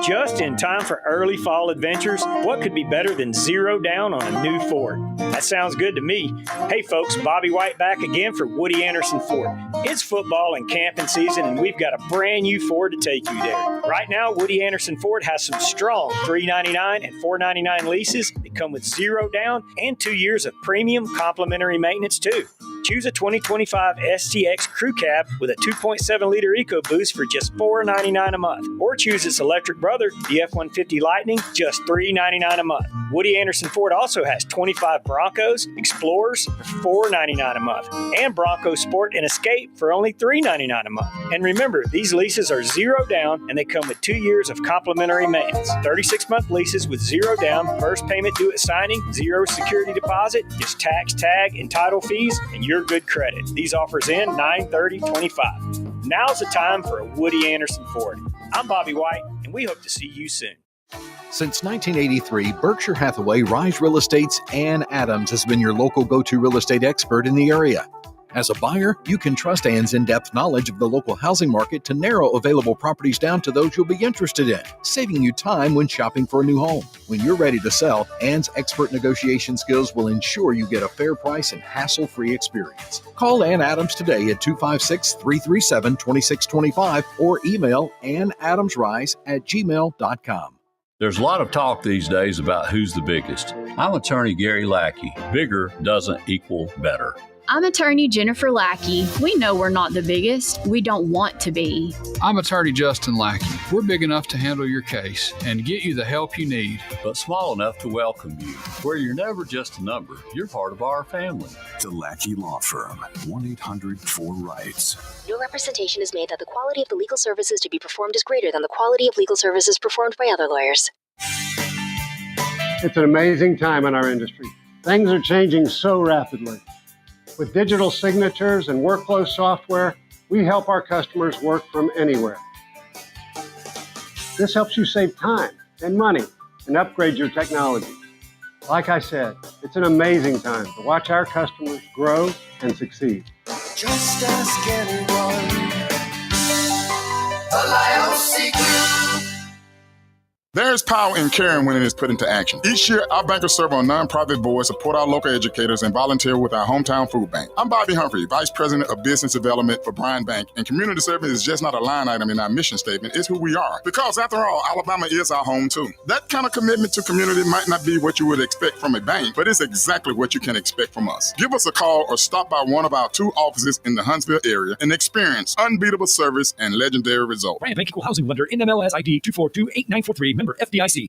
Just in time for early fall adventures, what could be better than 0 down on a new Ford? That sounds good to me. Hey folks, Bobby White back again for Woody Anderson Ford. It's football and camping season, and we've got a brand new Ford to take you there. Right now, Woody Anderson Ford has some strong $399 and $499 leases that come with 0 down and 2 years of premium complimentary maintenance too. Choose a 2025 STX Crew Cab with a 2.7-liter EcoBoost for just $499 a month. Or choose its electric brother, the F-150 Lightning, just $399 a month. Woody Anderson Ford also has 25 Broncos, Explorers for $499 a month, and Bronco Sport and Escape for only $399 a month. And remember, these leases are 0 down, and they come with 2 years of complimentary maintenance. 36-month leases with 0 down, first payment due at signing, 0 security deposit, just tax, tag, and title fees, and your good credit. These offers end 9/30/25. Now's the time for a Woody Anderson Ford. I'm Bobby White, and we hope to see you soon. Since 1983, Berkshire Hathaway Rise Real Estate's Ann Adams has been your local go-to real estate expert in the area. As a buyer, you can trust Ann's in-depth knowledge of the local housing market to narrow available properties down to those you'll be interested in, saving you time when shopping for a new home. When you're ready to sell, Ann's expert negotiation skills will ensure you get a fair price and hassle-free experience. Call Ann Adams today at 256-337-2625 or email annadamsrise@gmail.com. There's a lot of talk these days about who's the biggest. I'm attorney Gary Lackey. Bigger doesn't equal better. I'm attorney Jennifer Lackey. We know we're not the biggest. We don't want to be. I'm attorney Justin Lackey. We're big enough to handle your case and get you the help you need, but small enough to welcome you, where you're never just a number. You're part of our family. The Lackey Law Firm, 1-800-4RIGHTS. No representation is made that the quality of the legal services to be performed is greater than the quality of legal services performed by other lawyers. It's an amazing time in our industry. Things are changing so rapidly. With digital signatures and workflow software, we help our customers work from anywhere. This helps you save time and money and upgrade your technology. Like I said, it's an amazing time to watch our customers grow and succeed. Just ask anyone. The Liosi Group. There's power in caring when it is put into action. Each year, our bankers serve on nonprofit boards, support our local educators, and volunteer with our hometown food bank. I'm Bobby Humphrey, Vice President of Business Development for Bryan Bank, and community service is just not a line item in our mission statement. It's who we are. Because after all, Alabama is our home too. That kind of commitment to community might not be what you would expect from a bank, but it's exactly what you can expect from us. Give us a call or stop by one of our 2 offices in the Huntsville area and experience unbeatable service and legendary results. Bryan Bank Equal Housing Lender, NMLS ID 2428943, member FDIC.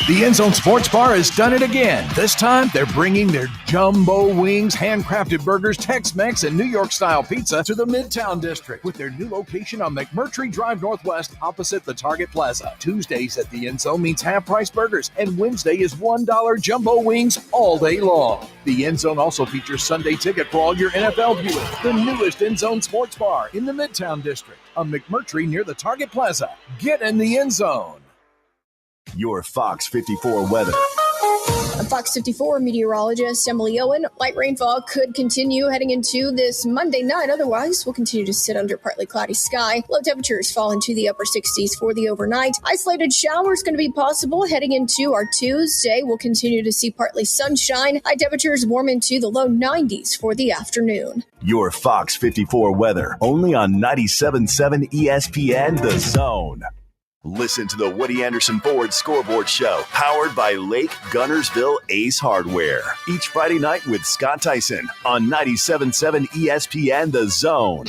The End Zone Sports Bar has done it again. This time, they're bringing their jumbo wings, handcrafted burgers, Tex-Mex, and New York-style pizza to the Midtown District with their new location on McMurtry Drive Northwest opposite the Target Plaza. Tuesdays at the End Zone means half-price burgers, and Wednesday is $1 jumbo wings all day long. The End Zone also features Sunday ticket for all your NFL viewing. The newest End Zone Sports Bar in the Midtown District on McMurtry near the Target Plaza. Get in the End Zone. Your Fox 54 weather. I'm Fox 54 meteorologist Emily Owen. Light rainfall could continue heading into this Monday night. Otherwise, we'll continue to sit under partly cloudy sky. Low temperatures fall into the upper 60s for the overnight. Isolated showers going to be possible heading into our Tuesday. We'll continue to see partly sunshine. High temperatures warm into the low 90s for the afternoon. Your Fox 54 weather, only on 97.7 ESPN The Zone. Listen to the Woody Anderson Ford Scoreboard Show, powered by Lake Gunnersville Ace Hardware. Each Friday night with Scott Tyson on 97.7 ESPN The Zone.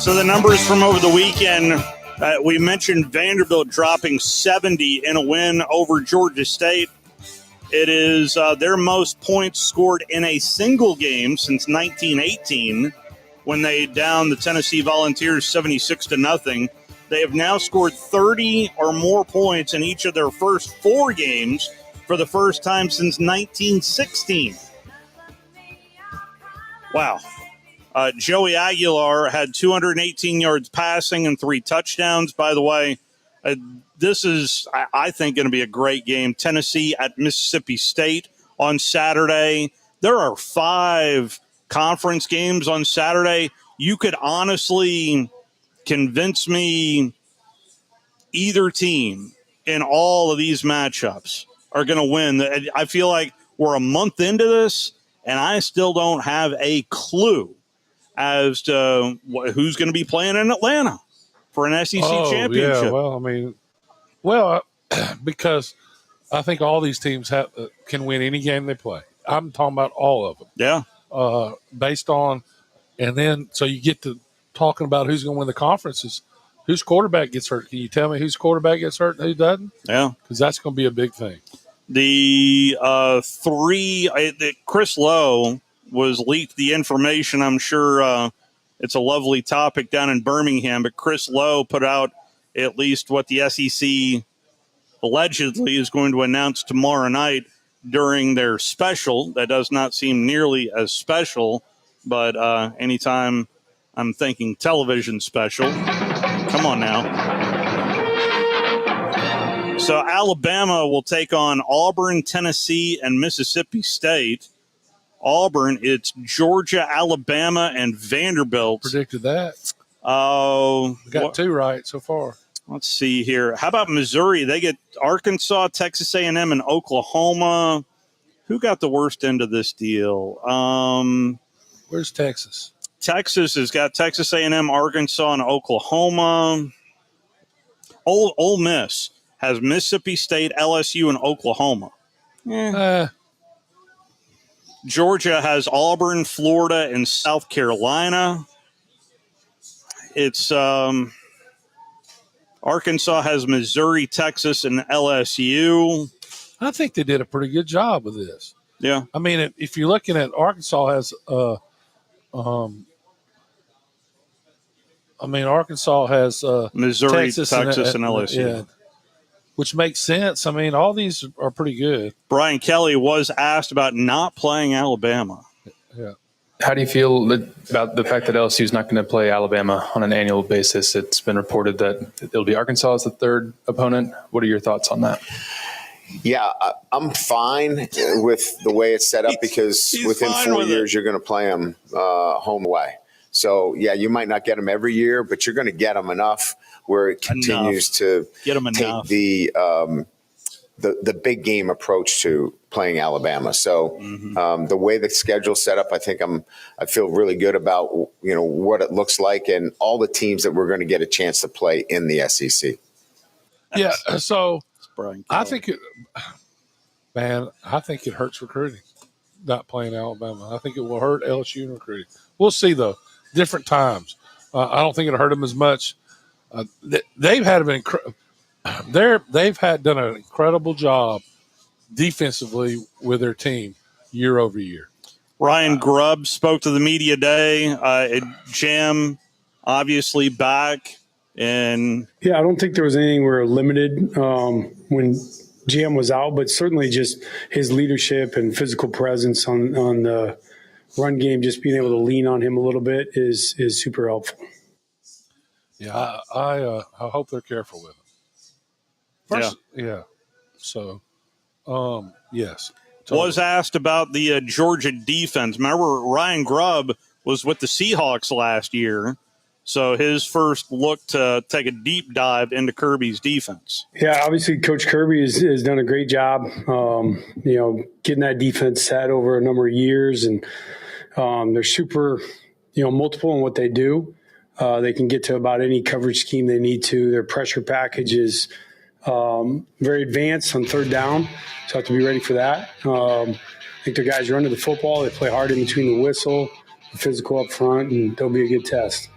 So the numbers from over the weekend, we mentioned Vanderbilt dropping 70 in a win over Georgia State. It is their most points scored in a single game since 1918 when they downed the Tennessee Volunteers 76-0. They have now scored 30 or more points in each of their first 4 games for the first time since 1916. Wow. Joey Aguilar had 218 yards passing and 3 touchdowns. By the way, this is, I think, going to be a great game. Tennessee at Mississippi State on Saturday. There are 5 conference games on Saturday. You could honestly convince me either team in all of these matchups are going to win. I feel like we're a month into this, and I still don't have a clue as to who's going to be playing in Atlanta for an SEC championship. Yeah, because I think all these teams can win any game they play. I'm talking about all of them. Yeah. Based on, and then so you get to talking about who's going to win the conferences. Whose quarterback gets hurt? Can you tell me whose quarterback gets hurt and who doesn't? Yeah. Because that's going to be a big thing. The Chris Lowe was leaked the information. I'm sure it's a lovely topic down in Birmingham, but Chris Lowe put out at least what the SEC allegedly is going to announce tomorrow night during their special. That does not seem nearly as special, but anytime I'm thinking television special, come on now. So Alabama will take on Auburn, Tennessee, and Mississippi State. Auburn, it's Georgia, Alabama, and Vanderbilt. Predicted that. Oh, got 2 right so far. Let's see here. How about Missouri? They get Arkansas, Texas A&M, and Oklahoma. Who got the worst end of this deal? Where's Texas? Texas has got Texas A&M, Arkansas, and Oklahoma. Ole Miss has Mississippi State, LSU, and Oklahoma. Georgia has Auburn, Florida, and South Carolina. It's Arkansas has Missouri, Texas, and LSU. I think they did a pretty good job with this. Yeah. I mean, if you're looking at Arkansas has Arkansas has Missouri, Texas, and LSU. Yeah, which makes sense. I mean, all these are pretty good. Brian Kelly was asked about not playing Alabama. Yeah. How do you feel about the fact that LSU is not going to play Alabama on an annual basis? It's been reported that it'll be Arkansas as the third opponent. What are your thoughts on that? Yeah, I'm fine with the way it's set up because within 4 years, you're going to play them home away. So, yeah, you might not get them every year, but you're going to get them enough where it continues to get them take enough. The big game approach to playing Alabama. So the way the schedule's set up, I think I feel really good about what it looks like and all the teams that we're going to get a chance to play in the SEC. Yeah, so I think I think it hurts recruiting not playing Alabama. I think it will hurt LSU in recruiting. We'll see though. Different times. I don't think it'll hurt them as much. They've done an incredible job defensively with their team year over year. Ryan Grubb spoke to the media day. Jam obviously back, and I don't think there was anything we were limited when Jam was out, but certainly just his leadership and physical presence on the run game, just being able to lean on him a little bit is super helpful. Yeah, I hope they're careful with him. First, yeah. So, yes. Totally. Was asked about the Georgia defense. Remember, Ryan Grubb was with the Seahawks last year, so his first look to take a deep dive into Kirby's defense. Yeah, obviously Coach Kirby has done a great job, getting that defense set over a number of years, and they're super, multiple in what they do. They can get to about any coverage scheme they need to. Their pressure package is very advanced on third down, so have to be ready for that. I think their guys run to the football. They play hard in between the whistle, the physical up front, and they'll be a good test.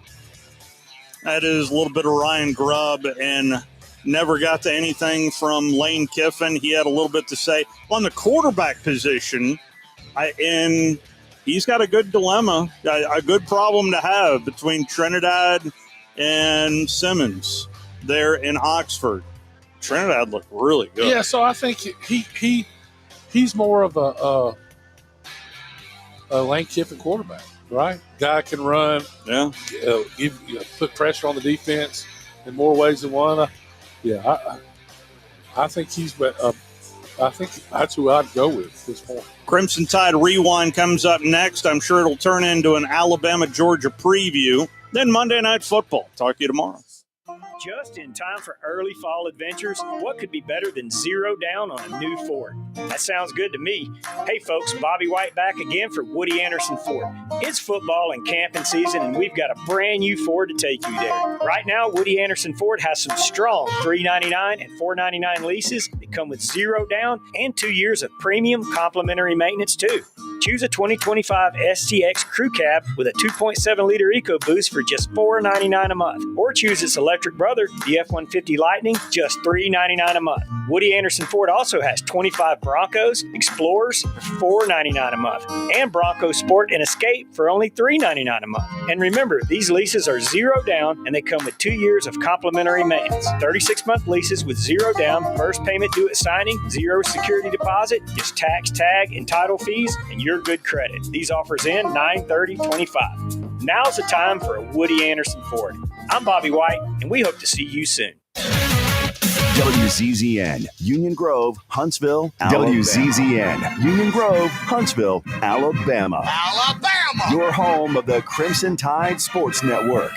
That is a little bit of Ryan Grubb, and never got to anything from Lane Kiffin. He had a little bit to say on the quarterback position, and he's got a good dilemma, a good problem to have between Trinidad and Simmons there in Oxford. Trinidad looked really good. Yeah, so I think he's more of a Lane Kiffin quarterback, right? Guy can run, put pressure on the defense in more ways than one. I think I think that's who I'd go with at this point. Crimson Tide Rewind comes up next. I'm sure it'll turn into an Alabama-Georgia preview. Then Monday Night Football. Talk to you tomorrow. Just in time for early fall adventures, what could be better than zero down on a new Ford? That sounds good to me. Hey folks, Bobby White back again for Woody Anderson Ford. It's football and camping season, and we've got a brand new Ford to take you there. Right now, Woody Anderson Ford has some strong $399 and $499 leases that come with zero down and 2 years of premium complimentary maintenance too. Choose a 2025 STX Crew Cab with a 2.7-liter EcoBoost for just $499 a month, or choose its electric brother, the F-150 Lightning, just $399 a month. Woody Anderson Ford also has 25 Broncos, Explorers for $499 a month, and Bronco Sport and Escape for only $399 a month. And remember, these leases are zero down, and they come with 2 years of complimentary maintenance. 36-month leases with zero down, first payment due at signing, zero security deposit, just tax, tag, and title fees, and your good credit. These offers end 9/30/25. Now's the time for a Woody Anderson Ford. I'm Bobby White, and we hope to see you soon. WZZN, Union Grove, Huntsville, Alabama. WZZN, Union Grove, Huntsville, Alabama. Alabama! Your home of the Crimson Tide Sports Network.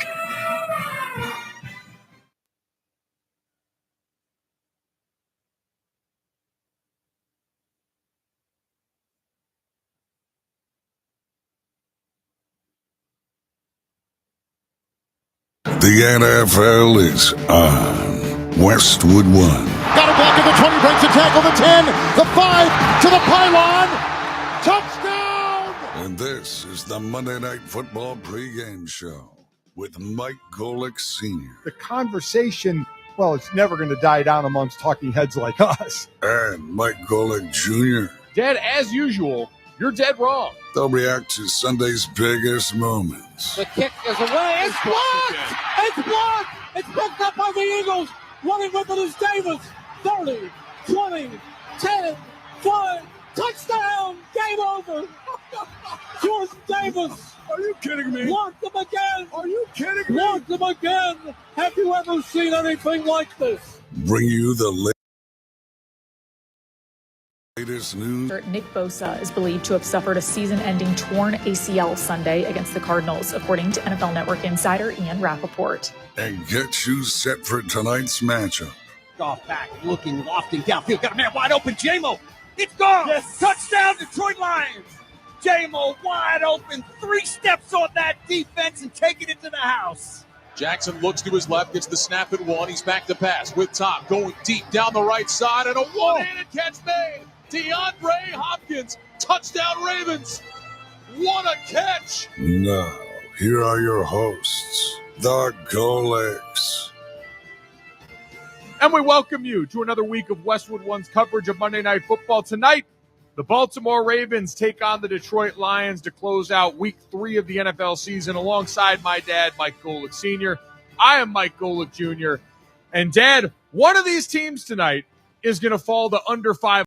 The NFL is on. Westwood One. Got a block at the 20, breaks the tackle, the 10, the 5, to the pylon. Touchdown! And this is the Monday Night Football pregame show with Mike Golick Sr. The conversation, well, it's never going to die down amongst talking heads like us. And Mike Golick Jr. Dad, as usual, you're dead wrong. They'll react to Sunday's biggest moments. The kick is away. It's blocked! It's blocked! It's picked up by the Eagles. Running with it is Davis. 30, 20, 10, 5. Touchdown! Game over! Jordan Davis! Are you kidding me? Blocked them again! Are you kidding me? Blocked them again! Have you ever seen anything like this? Bring you the latest news. Nick Bosa is believed to have suffered a season-ending torn ACL Sunday against the Cardinals, according to NFL Network insider Ian Rappaport. And get you set for tonight's matchup. Off back, looking, lofting downfield. Got a man wide open. J-Mo. It's gone. Yes. Touchdown, Detroit Lions. J-Mo wide open. 3 steps on that defense and taking it to the house. Jackson looks to his left, gets the snap at 1. He's back to pass with Top going deep down the right side, and a one-handed catch made. DeAndre Hopkins, touchdown Ravens. What a catch. Now, here are your hosts, the Golicks. And we welcome you to another week of Westwood One's coverage of Monday Night Football. Tonight, the Baltimore Ravens take on the Detroit Lions to close out Week 3 of the NFL season alongside my dad, Mike Golick Sr. I am Mike Golick Jr. And, Dad, one of these teams tonight is going to fall to under 500.